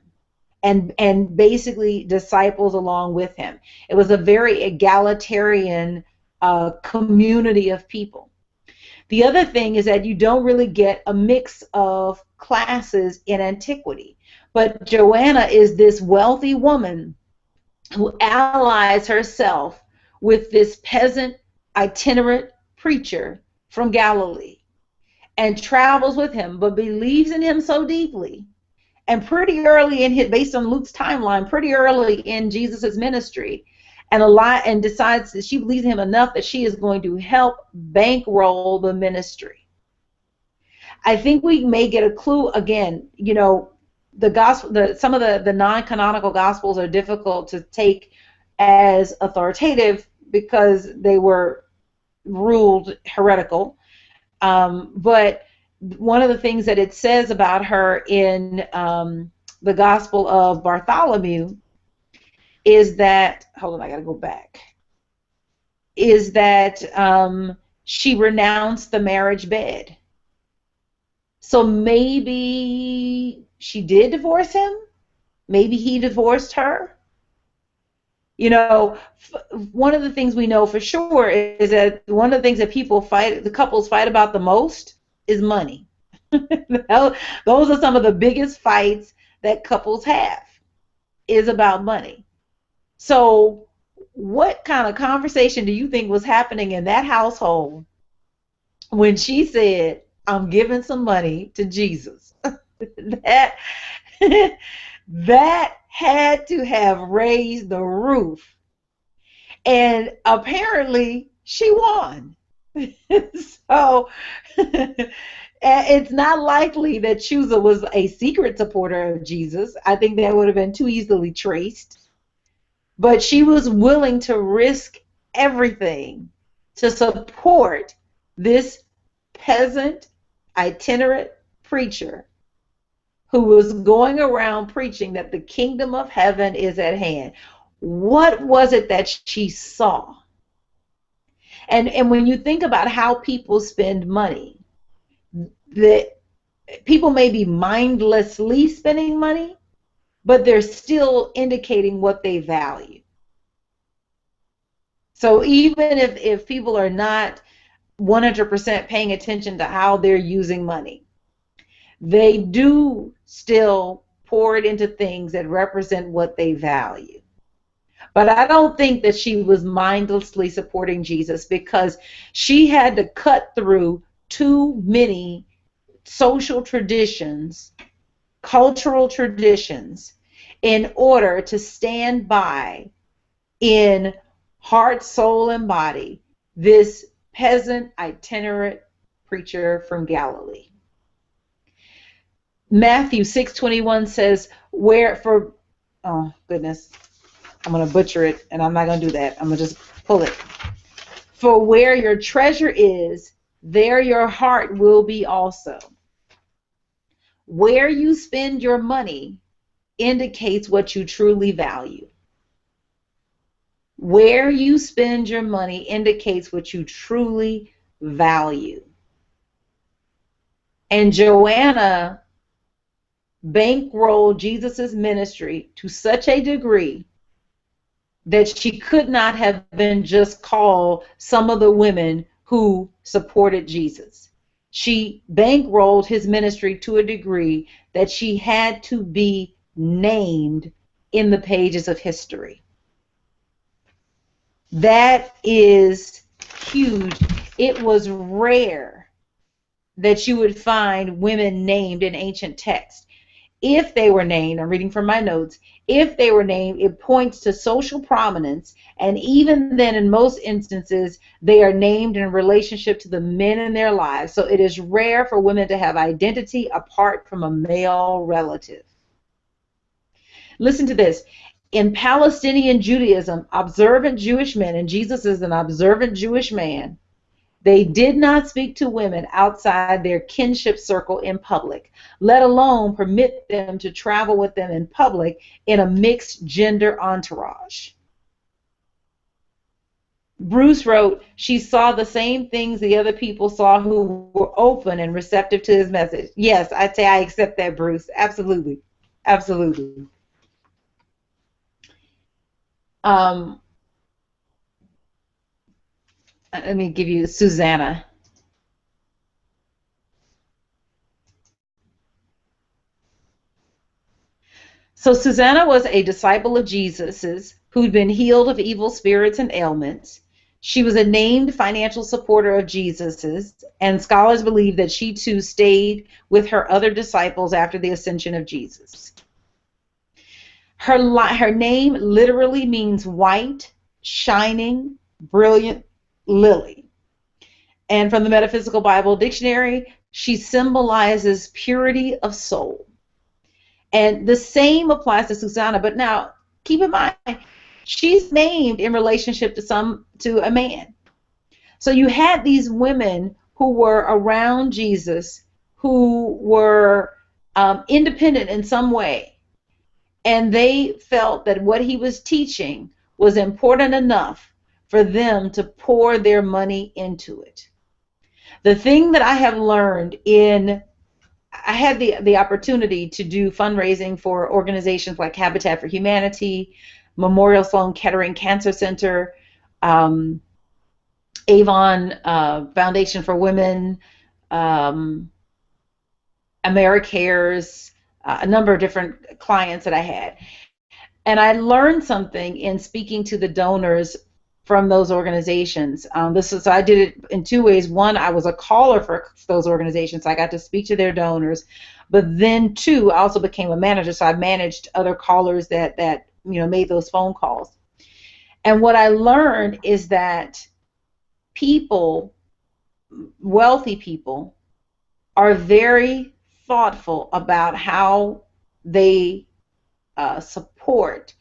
and basically disciples along with him. It was a very egalitarian community of people. The other thing is that you don't really get a mix of classes in antiquity. But Joanna is this wealthy woman who allies herself with this peasant itinerant preacher from Galilee and travels with him, but believes in him so deeply. And pretty early in based on Luke's timeline, pretty early in Jesus' ministry, and decides that she believes in him enough that she is going to help bankroll the ministry. I think we may get a clue again. You know, the gospel, some of the non-canonical gospels are difficult to take as authoritative because they were ruled heretical. But one of the things that it says about her in the Gospel of Bartholomew is that, hold on, I gotta go back, is that she renounced the marriage bed. So maybe she did divorce him. Maybe he divorced her. You know, one of the things we know for sure is that one of the things that the couples fight about the most is money. Those are some of the biggest fights that couples have, is about money. So what kind of conversation do you think was happening in that household when she said, I'm giving some money to Jesus? that had to have raised the roof. And apparently she won. So it's not likely that Chusa was a secret supporter of Jesus. I think that would have been too easily traced. But she was willing to risk everything to support this peasant, itinerant preacher who was going around preaching that the kingdom of heaven is at hand. What was it that she saw? And when you think about how people spend money, that people may be mindlessly spending money, but they're still indicating what they value. So even if people are not 100% paying attention to how they're using money, they do still pour it into things that represent what they value. But I don't think that she was mindlessly supporting Jesus, because she had to cut through too many social traditions, cultural traditions, in order to stand by in heart, soul, and body this peasant itinerant preacher from Galilee. Matthew 6:21 says, where for, oh goodness, I'm going to butcher it, and I'm not going to do that. I'm going to just pull it. For where your treasure is, there your heart will be also. Where you spend your money indicates what you truly value. Where you spend your money indicates what you truly value. And Joanna bankrolled Jesus' ministry to such a degree that she could not have been just called some of the women who supported Jesus. She bankrolled his ministry to a degree that she had to be named in the pages of history. That is huge. It was rare that you would find women named in ancient texts. If they were named, I'm reading from my notes, if they were named, it points to social prominence, and even then, in most instances, they are named in relationship to the men in their lives. So it is rare for women to have identity apart from a male relative. Listen to this. In Palestinian Judaism, observant Jewish men, and Jesus is an observant Jewish man, they did not speak to women outside their kinship circle in public, let alone permit them to travel with them in public in a mixed gender entourage. Bruce wrote, she saw the same things the other people saw who were open and receptive to his message. Yes, I'd say I accept that, Bruce. Absolutely. Absolutely. Let me give you Susanna. So Susanna was a disciple of Jesus's who'd been healed of evil spirits and ailments. She was a named financial supporter of Jesus's, and scholars believe that she too stayed with her other disciples after the ascension of Jesus. Her name literally means white, shining, brilliant lily. And from the Metaphysical Bible Dictionary, she symbolizes purity of soul. And the same applies to Susanna, but now keep in mind, she's named in relationship to a man. So you had these women who were around Jesus, who were independent in some way, and they felt that what he was teaching was important enough for them to pour their money into it. The thing that I have learned I had the opportunity to do fundraising for organizations like Habitat for Humanity, Memorial Sloan Kettering Cancer Center, Avon Foundation for Women, AmeriCares, a number of different clients that I had. And I learned something in speaking to the donors from those organizations. So I did it in two ways. One, I was a caller for those organizations. So I got to speak to their donors. But then, two, I also became a manager. So I managed other callers that made those phone calls. And what I learned is that people, wealthy people, are very thoughtful about how they support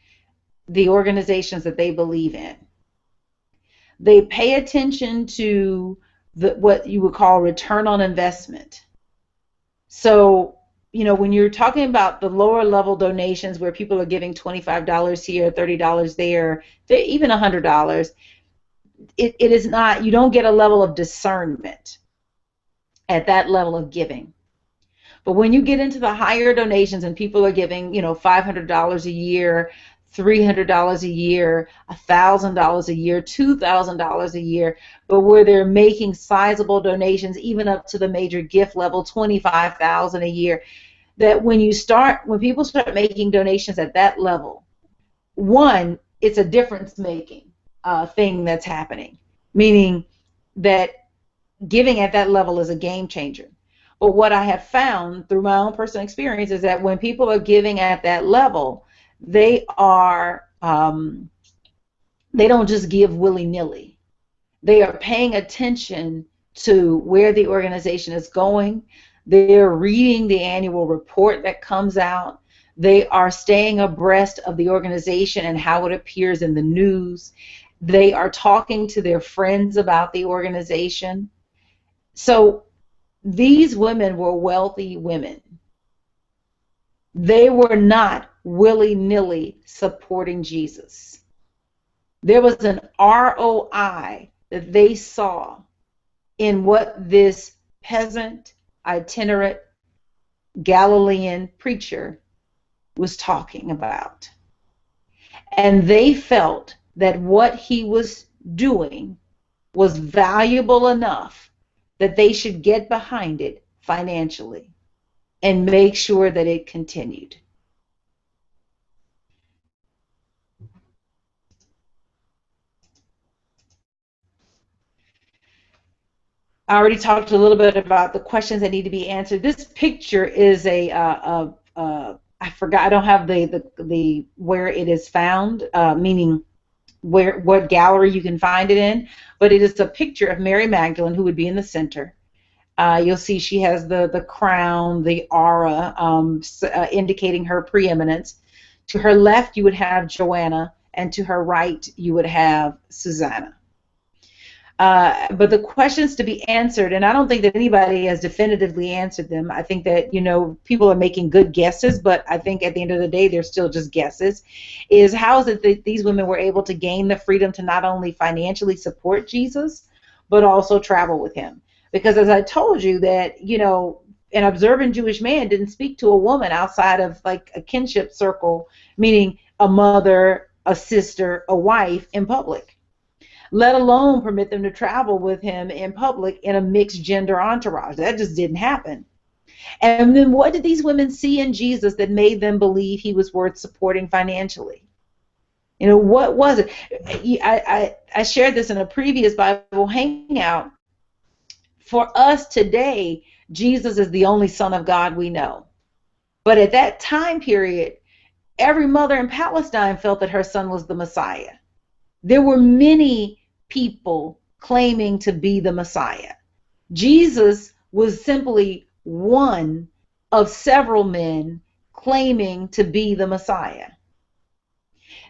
the organizations that they believe in. They pay attention to what you would call return on investment. So, when you're talking about the lower level donations where people are giving $25 here, $30 there, even $100, it is not, you don't get a level of discernment at that level of giving. But when you get into the higher donations and people are giving, $500 a year, $300 a year, $1,000 a year, $2,000 a year, but where they're making sizable donations, even up to the major gift level, $25,000 a year, that when people start making donations at that level, one, it's a difference-making thing that's happening, meaning that giving at that level is a game changer. But what I have found through my own personal experience is that when people are giving at that level, They are, they don't just give willy-nilly. They are paying attention to where the organization is going. They're reading the annual report that comes out. They are staying abreast of the organization and how it appears in the news. They are talking to their friends about the organization. So these women were wealthy women. They were not willy-nilly supporting Jesus. There was an ROI that they saw in what this peasant, itinerant Galilean preacher was talking about. And they felt that what he was doing was valuable enough that they should get behind it financially and make sure that it continued. I already talked a little bit about the questions that need to be answered. This picture is I forgot. I don't have the where it is found, meaning what gallery you can find it in. But it is a picture of Mary Magdalene, who would be in the center. You'll see she has the crown, the aura, indicating her preeminence. To her left, you would have Joanna, and to her right, you would have Susanna. But the questions to be answered, and I don't think that anybody has definitively answered them. I think that, people are making good guesses, but I think at the end of the day, they're still just guesses, is how is it that these women were able to gain the freedom to not only financially support Jesus, but also travel with him? Because as I told you that, an observant Jewish man didn't speak to a woman outside of like a kinship circle, meaning a mother, a sister, a wife in public, let alone permit them to travel with him in public in a mixed gender entourage. That just didn't happen. And then what did these women see in Jesus that made them believe he was worth supporting financially? What was it? I shared this in a previous Bible Hangout. For us today, Jesus is the only Son of God we know. But at that time period, every mother in Palestine felt that her son was the Messiah. There were many people claiming to be the Messiah. Jesus was simply one of several men claiming to be the Messiah.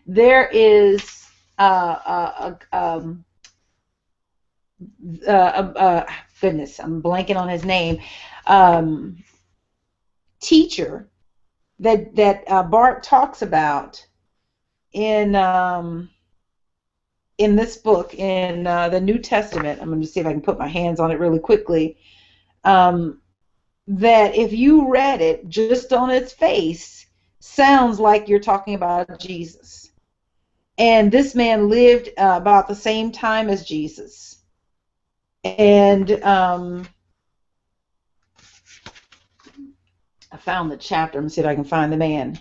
There is goodness, I'm blanking on his name, teacher that Bart talks about in this book, in the New Testament. I'm going to see if I can put my hands on it really quickly. That if you read it just on its face, sounds like you're talking about Jesus. And this man lived about the same time as Jesus. And I found the chapter. Let me see if I can find the man.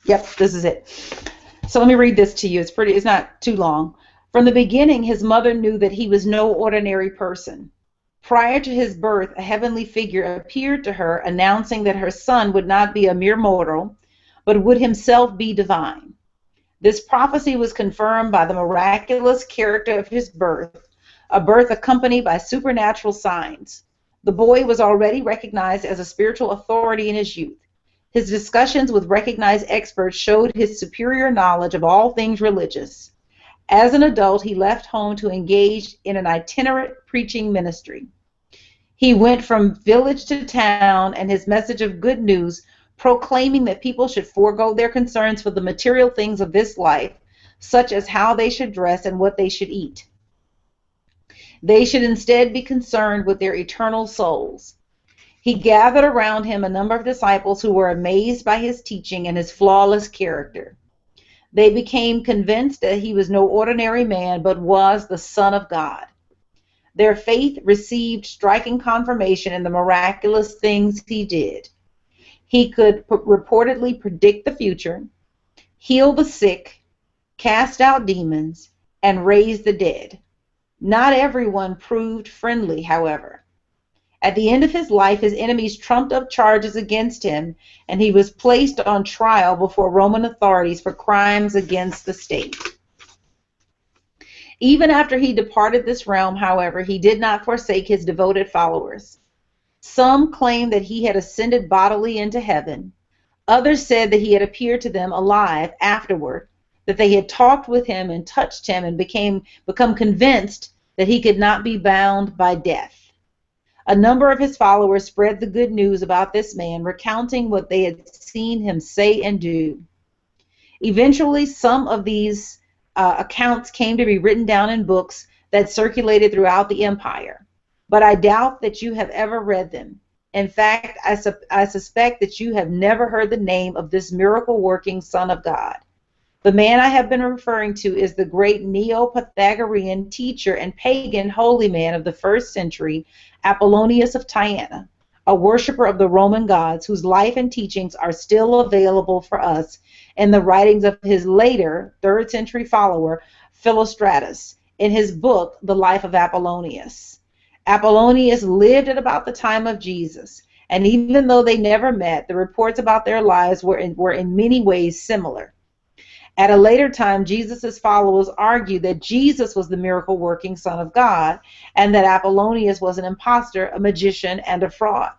Yep, this is it. So let me read this to you. It's not too long. From the beginning, his mother knew that he was no ordinary person. Prior to his birth, a heavenly figure appeared to her, announcing that her son would not be a mere mortal, but would himself be divine. This prophecy was confirmed by the miraculous character of his birth, a birth accompanied by supernatural signs. The boy was already recognized as a spiritual authority in his youth. His discussions with recognized experts showed his superior knowledge of all things religious. As an adult, he left home to engage in an itinerant preaching ministry. He went from village to town, and his message of good news, proclaiming that people should forego their concerns for the material things of this life, such as how they should dress and what they should eat. They should instead be concerned with their eternal souls. He gathered around him a number of disciples who were amazed by his teaching and his flawless character. They became convinced that he was no ordinary man, but was the Son of God. Their faith received striking confirmation in the miraculous things he did. He could reportedly predict the future, heal the sick, cast out demons, and raised the dead. Not everyone proved friendly, however. At the end of his life, his enemies trumped up charges against him, and he was placed on trial before Roman authorities for crimes against the state. Even after he departed this realm, however, he did not forsake his devoted followers. Some claimed that he had ascended bodily into heaven. Others said that he had appeared to them alive afterward, that they had talked with him and touched him and become convinced that he could not be bound by death. A number of his followers spread the good news about this man, recounting what they had seen him say and do. Eventually, some of these accounts came to be written down in books that circulated throughout the empire, but I doubt that you have ever read them. In fact, I suspect that you have never heard the name of this miracle-working Son of God. The man I have been referring to is the great Neo-Pythagorean teacher and pagan holy man of the 1st century, Apollonius of Tyana, a worshiper of the Roman gods whose life and teachings are still available for us in the writings of his later 3rd century follower, Philostratus, in his book, The Life of Apollonius. Apollonius lived at about the time of Jesus, and even though they never met, the reports about their lives were in many ways similar. At a later time, Jesus' followers argued that Jesus was the miracle-working Son of God, and that Apollonius was an impostor, a magician, and a fraud.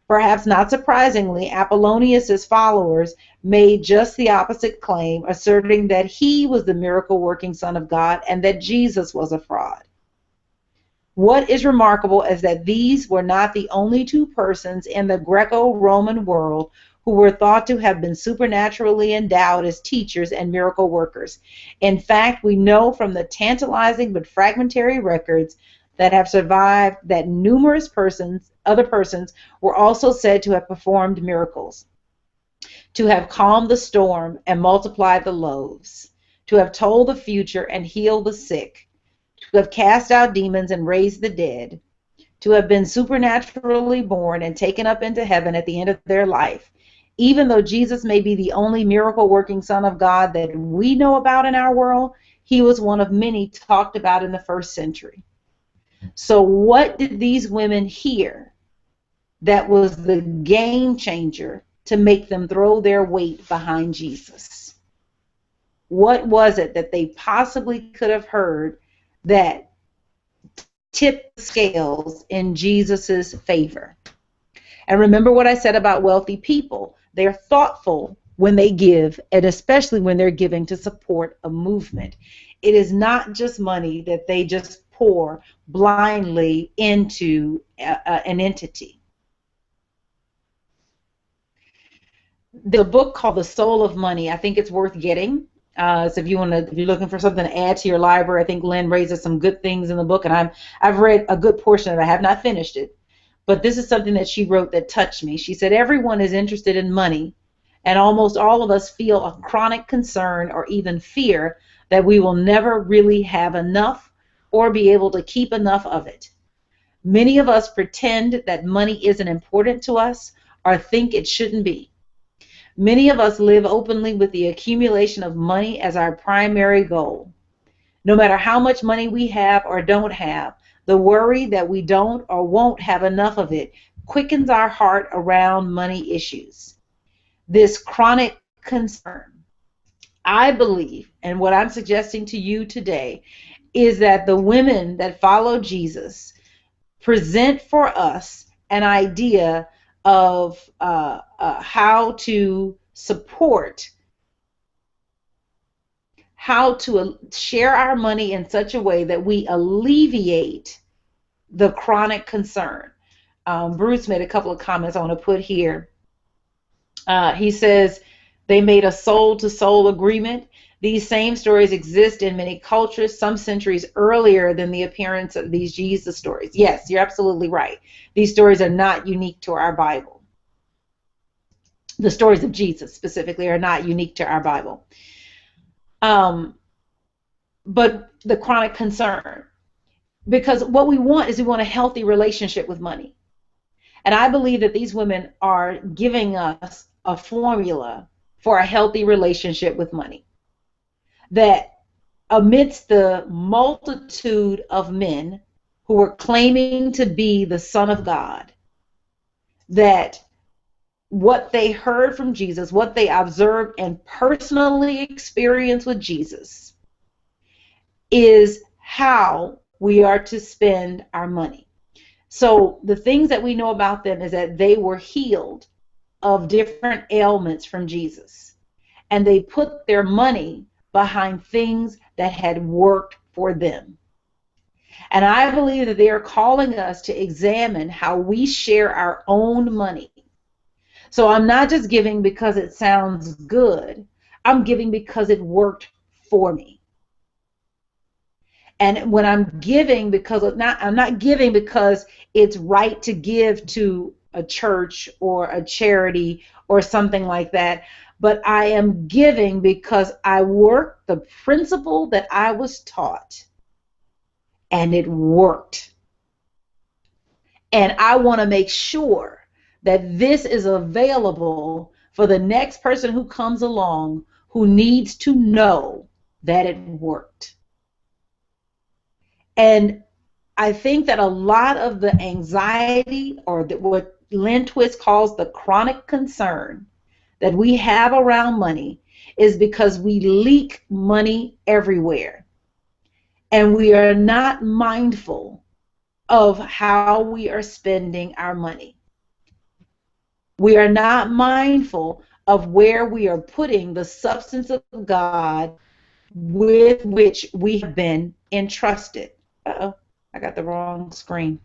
Perhaps not surprisingly, Apollonius' followers made just the opposite claim, asserting that he was the miracle-working Son of God and that Jesus was a fraud. What is remarkable is that these were not the only two persons in the Greco-Roman world who were thought to have been supernaturally endowed as teachers and miracle workers. In fact, we know from the tantalizing but fragmentary records that have survived that numerous other persons were also said to have performed miracles, to have calmed the storm and multiplied the loaves, to have told the future and healed the sick, to have cast out demons and raised the dead, to have been supernaturally born and taken up into heaven at the end of their life. Even though Jesus may be the only miracle-working Son of God that we know about in our world, he was one of many talked about in the 1st century. So what did these women hear that was the game changer to make them throw their weight behind Jesus? What was it that they possibly could have heard that tipped the scales in Jesus' favor? And remember what I said about wealthy people. They're thoughtful when they give, and especially when they're giving to support a movement. It is not just money that they just pour blindly into an entity. There's a book called The Soul of Money. I think it's worth getting. So if you're looking for something to add to your library, I think Lynn raises some good things in the book, and I've read a good portion of it. I have not finished it. But this is something that she wrote that touched me. She said, everyone is interested in money, and almost all of us feel a chronic concern or even fear that we will never really have enough or be able to keep enough of it. Many of us pretend that money isn't important to us or think it shouldn't be. Many of us live openly with the accumulation of money as our primary goal. No matter how much money we have or don't have, the worry that we don't or won't have enough of it quickens our heart around money issues. This chronic concern, I believe, and what I'm suggesting to you today, is that the women that follow Jesus present for us an idea of how to support, how to share our money in such a way that we alleviate the chronic concern. Bruce made a couple of comments I want to put here. He says they made a soul-to-soul agreement. These same stories exist in many cultures, some centuries earlier than the appearance of these Jesus stories. Yes, you're absolutely right. These stories are not unique to our Bible. The stories of Jesus specifically are not unique to our Bible. But the chronic concern, because what we want is we want a healthy relationship with money. And I believe that these women are giving us a formula for a healthy relationship with money. that amidst the multitude of men who were claiming to be the Son of God, that what they heard from Jesus, what they observed and personally experienced with Jesus, is how we are to spend our money. So the things that we know about them is that they were healed of different ailments from Jesus, and they put their money behind things that had worked for them. And I believe that they are calling us to examine how we share our own money. So I'm not just giving because it sounds good. I'm giving because it worked for me. And when I'm giving, I'm not giving because it's right to give to a church or a charity or something like that, but I am giving because I worked the principle that I was taught, and it worked. And I want to make sure that this is available for the next person who comes along who needs to know that it worked. And I think that a lot of the anxiety, or what Lynn Twist calls the chronic concern that we have around money, is because we leak money everywhere. And we are not mindful of how we are spending our money. We are not mindful of where we are putting the substance of God with which we have been entrusted. Uh-oh, I got the wrong screen.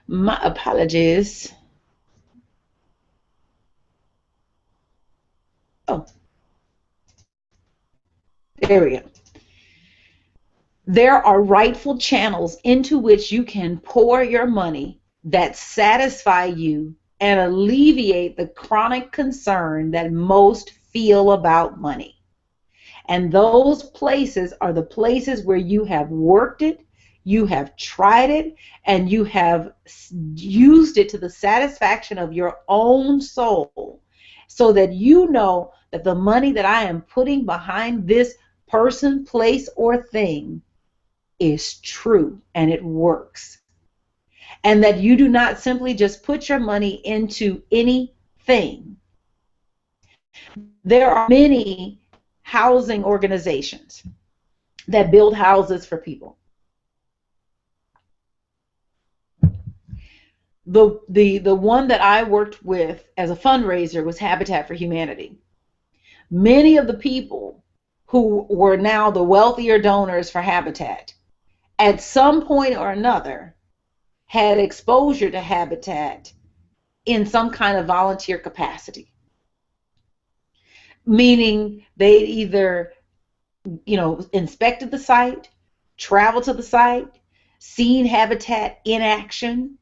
My apologies. Oh, there we go. There are rightful channels into which you can pour your money that satisfy you and alleviate the chronic concern that most feel about money. And those places are the places where you have worked it, you have tried it, and you have used it to the satisfaction of your own soul, so that you know that the money that I am putting behind this person, place, or thing is true and it works. And that you do not simply just put your money into anything. There are many housing organizations that build houses for people. The one that I worked with as a fundraiser was Habitat for Humanity. Many of the people who were now the wealthier donors for Habitat, at some point or another, had exposure to Habitat in some kind of volunteer capacity. Meaning they either, inspected the site, traveled to the site, seen Habitat in action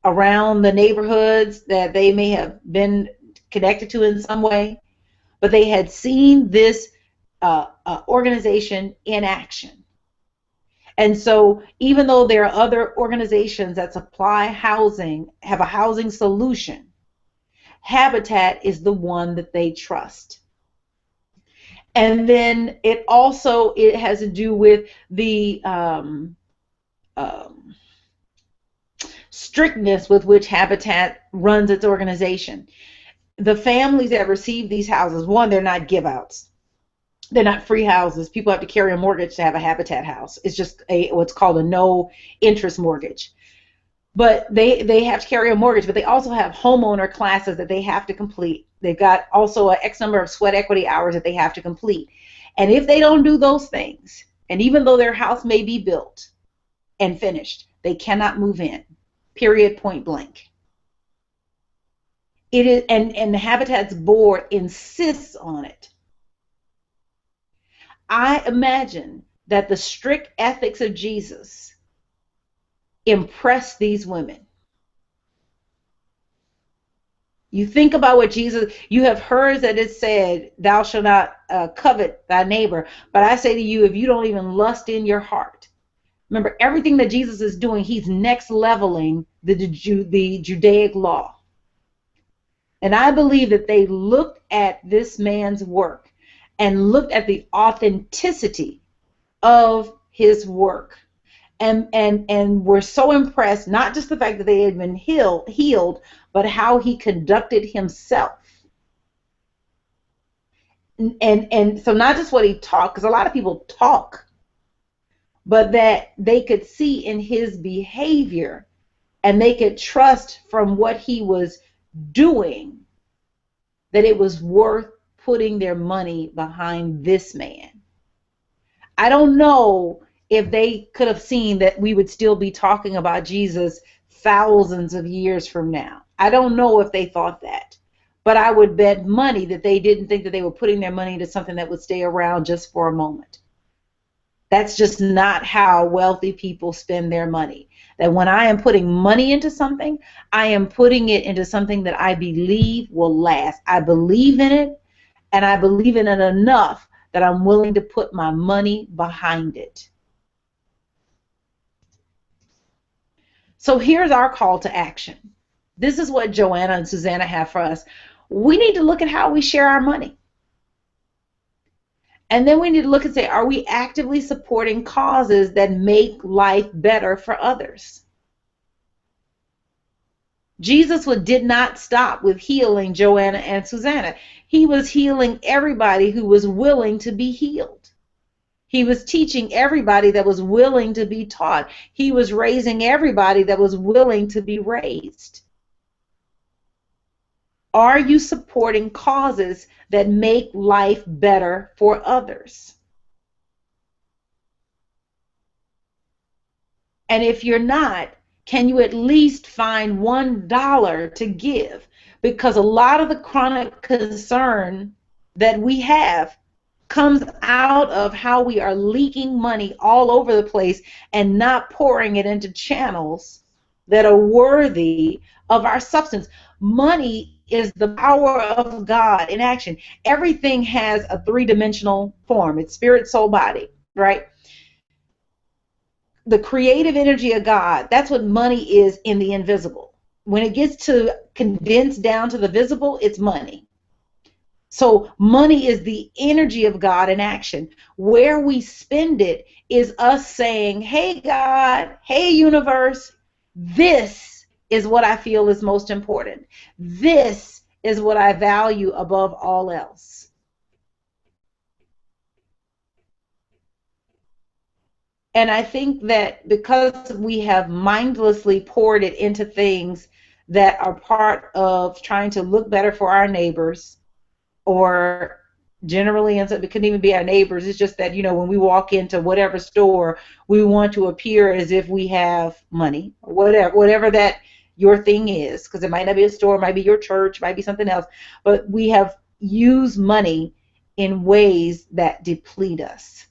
around the neighborhoods that they may have been connected to in some way, but they had seen this organization in action. And so even though there are other organizations that supply housing, have a housing solution, Habitat is the one that they trust. And then it has to do with the strictness with which Habitat runs its organization. The families that receive these houses, one, they're not give-outs. They're not free houses. People have to carry a mortgage to have a Habitat house. It's just what's called a no-interest mortgage. But they have to carry a mortgage, but they also have homeowner classes that they have to complete. They've got also an X number of sweat equity hours that they have to complete. And if they don't do those things, and even though their house may be built and finished, they cannot move in, period, point blank. It is, and the Habitat's board insists on it. I imagine that the strict ethics of Jesus impressed these women. You think about what Jesus, you have heard that it said, thou shalt not covet thy neighbor. But I say to you, if you don't even lust in your heart. Remember, everything that Jesus is doing, he's next leveling the Judaic law. And I believe that they looked at this man's work and looked at the authenticity of his work, and were so impressed, not just the fact that they had been healed, but how he conducted himself. And so not just what he taught, because a lot of people talk, but that they could see in his behavior and they could trust from what he was doing that it was worth putting their money behind this man. I don't know if they could have seen that we would still be talking about Jesus thousands of years from now. I don't know if they thought that. But I would bet money that they didn't think that they were putting their money into something that would stay around just for a moment. That's just not how wealthy people spend their money. That when I am putting money into something, I am putting it into something that I believe will last. I believe in it, and I believe in it enough that I'm willing to put my money behind it. So here's our call to action. This is what Joanna and Susanna have for us. We need to look at how we share our money. And then we need to look and say, are we actively supporting causes that make life better for others? Jesus did not stop with healing Joanna and Susanna. He was healing everybody who was willing to be healed. He was teaching everybody that was willing to be taught. He was raising everybody that was willing to be raised. Are you supporting causes that make life better for others? And if you're not, can you at least find $1 to give? Because a lot of the chronic concern that we have comes out of how we are leaking money all over the place and not pouring it into channels that are worthy of our substance. Money is the power of God in action. Everything has a three-dimensional form. It's spirit, soul, body, right? The creative energy of God, that's what money is in the invisible. When it gets to condensed down to the visible, it's money. So money is the energy of God in action. Where we spend it is us saying, hey, God, hey, universe, this is what I feel is most important. This is what I value above all else. And I think that because we have mindlessly poured it into things that are part of trying to look better for our neighbors, or generally, and so it couldn't even be our neighbors, it's just that, when we walk into whatever store, we want to appear as if we have money, or whatever that your thing is, because it might not be a store, it might be your church, it might be something else, but we have used money in ways that deplete us.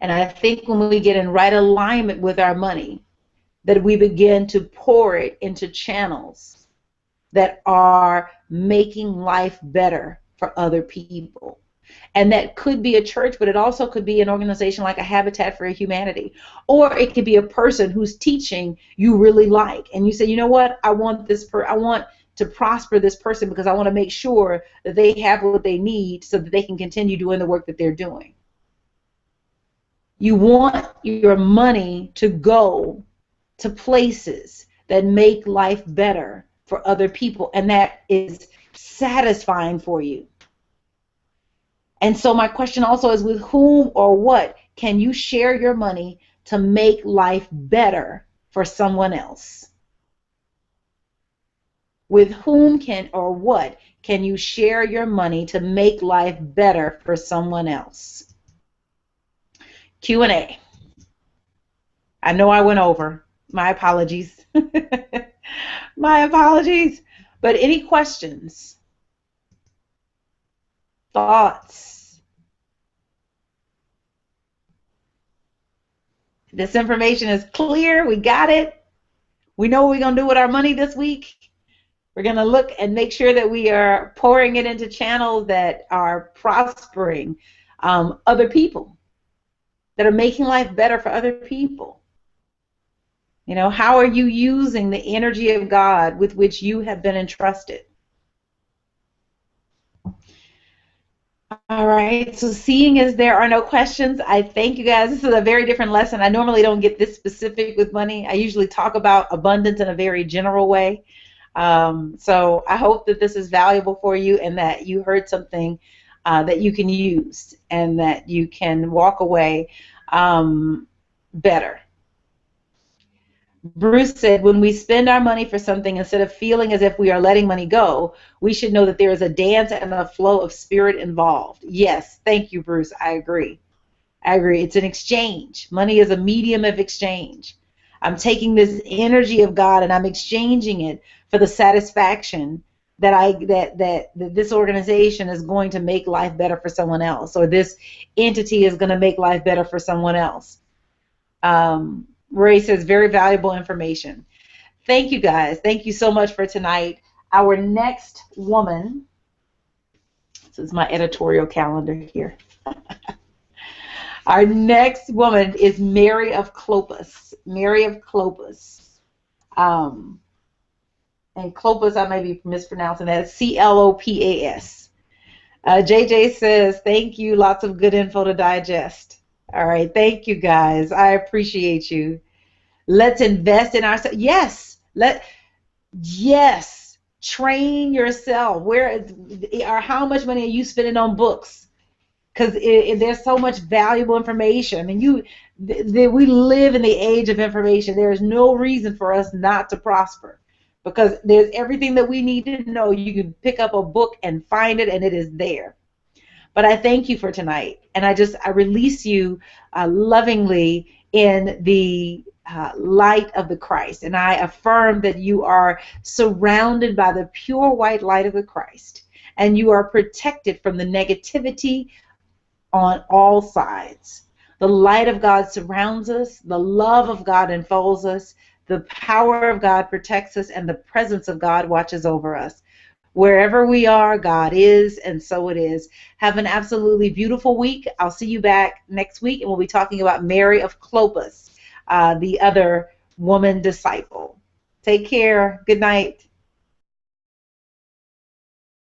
And I think when we get in right alignment with our money, that we begin to pour it into channels that are making life better for other people. And that could be a church, but it also could be an organization like a Habitat for Humanity. Or it could be a person whose teaching you really like. And you say, you know what, I want to prosper this person because I want to make sure that they have what they need so that they can continue doing the work that they're doing. You want your money to go to places that make life better for other people, and that is satisfying for you. And so my question also is, with whom or what can you share your money to make life better for someone else? With whom or what can you share your money to make life better for someone else? Q&A. I know I went over. My apologies. My apologies. But any questions? Thoughts? This information is clear. We got it. We know what we're going to do with our money this week. We're going to look and make sure that we are pouring it into channels that are prospering other people, that are making life better for other people. How are you using the energy of God with which you have been entrusted? All right, so seeing as there are no questions, I thank you guys. This is a very different lesson. I normally don't get this specific with money. I usually talk about abundance in a very general way. So I hope that this is valuable for you and that you heard something that you can use and that you can walk away better. Bruce said, when we spend our money for something, instead of feeling as if we are letting money go, we should know that there is a dance and a flow of spirit involved. Yes, thank you, Bruce. I agree. I agree. It's an exchange. Money is a medium of exchange. I'm taking this energy of God and I'm exchanging it for the satisfaction that that this organization is going to make life better for someone else, or this entity is going to make life better for someone else. Ray says, very valuable information. Thank you, guys. Thank you so much for tonight. Our next woman, this is my editorial calendar here. Our next woman is Mary of Clopas. Mary of Clopas. And Clopas, I may be mispronouncing that. Clopas. JJ says, thank you. Lots of good info to digest. All right. Thank you, guys. I appreciate you. Let's invest in ourselves. Yes. Train yourself. How much money are you spending on books? Because there's so much valuable information. I mean, we live in the age of information. There is no reason for us not to prosper, because there's everything that we need to know. You can pick up a book and find it, and it is there. But I thank you for tonight, and I release you lovingly in the light of the Christ, and I affirm that you are surrounded by the pure white light of the Christ, and you are protected from the negativity on all sides. The light of God surrounds us, the love of God enfolds us, the power of God protects us, and the presence of God watches over us. Wherever we are, God is, and so it is. Have an absolutely beautiful week. I'll see you back next week, and we'll be talking about Mary of Clopas, the other woman disciple. Take care. Good night.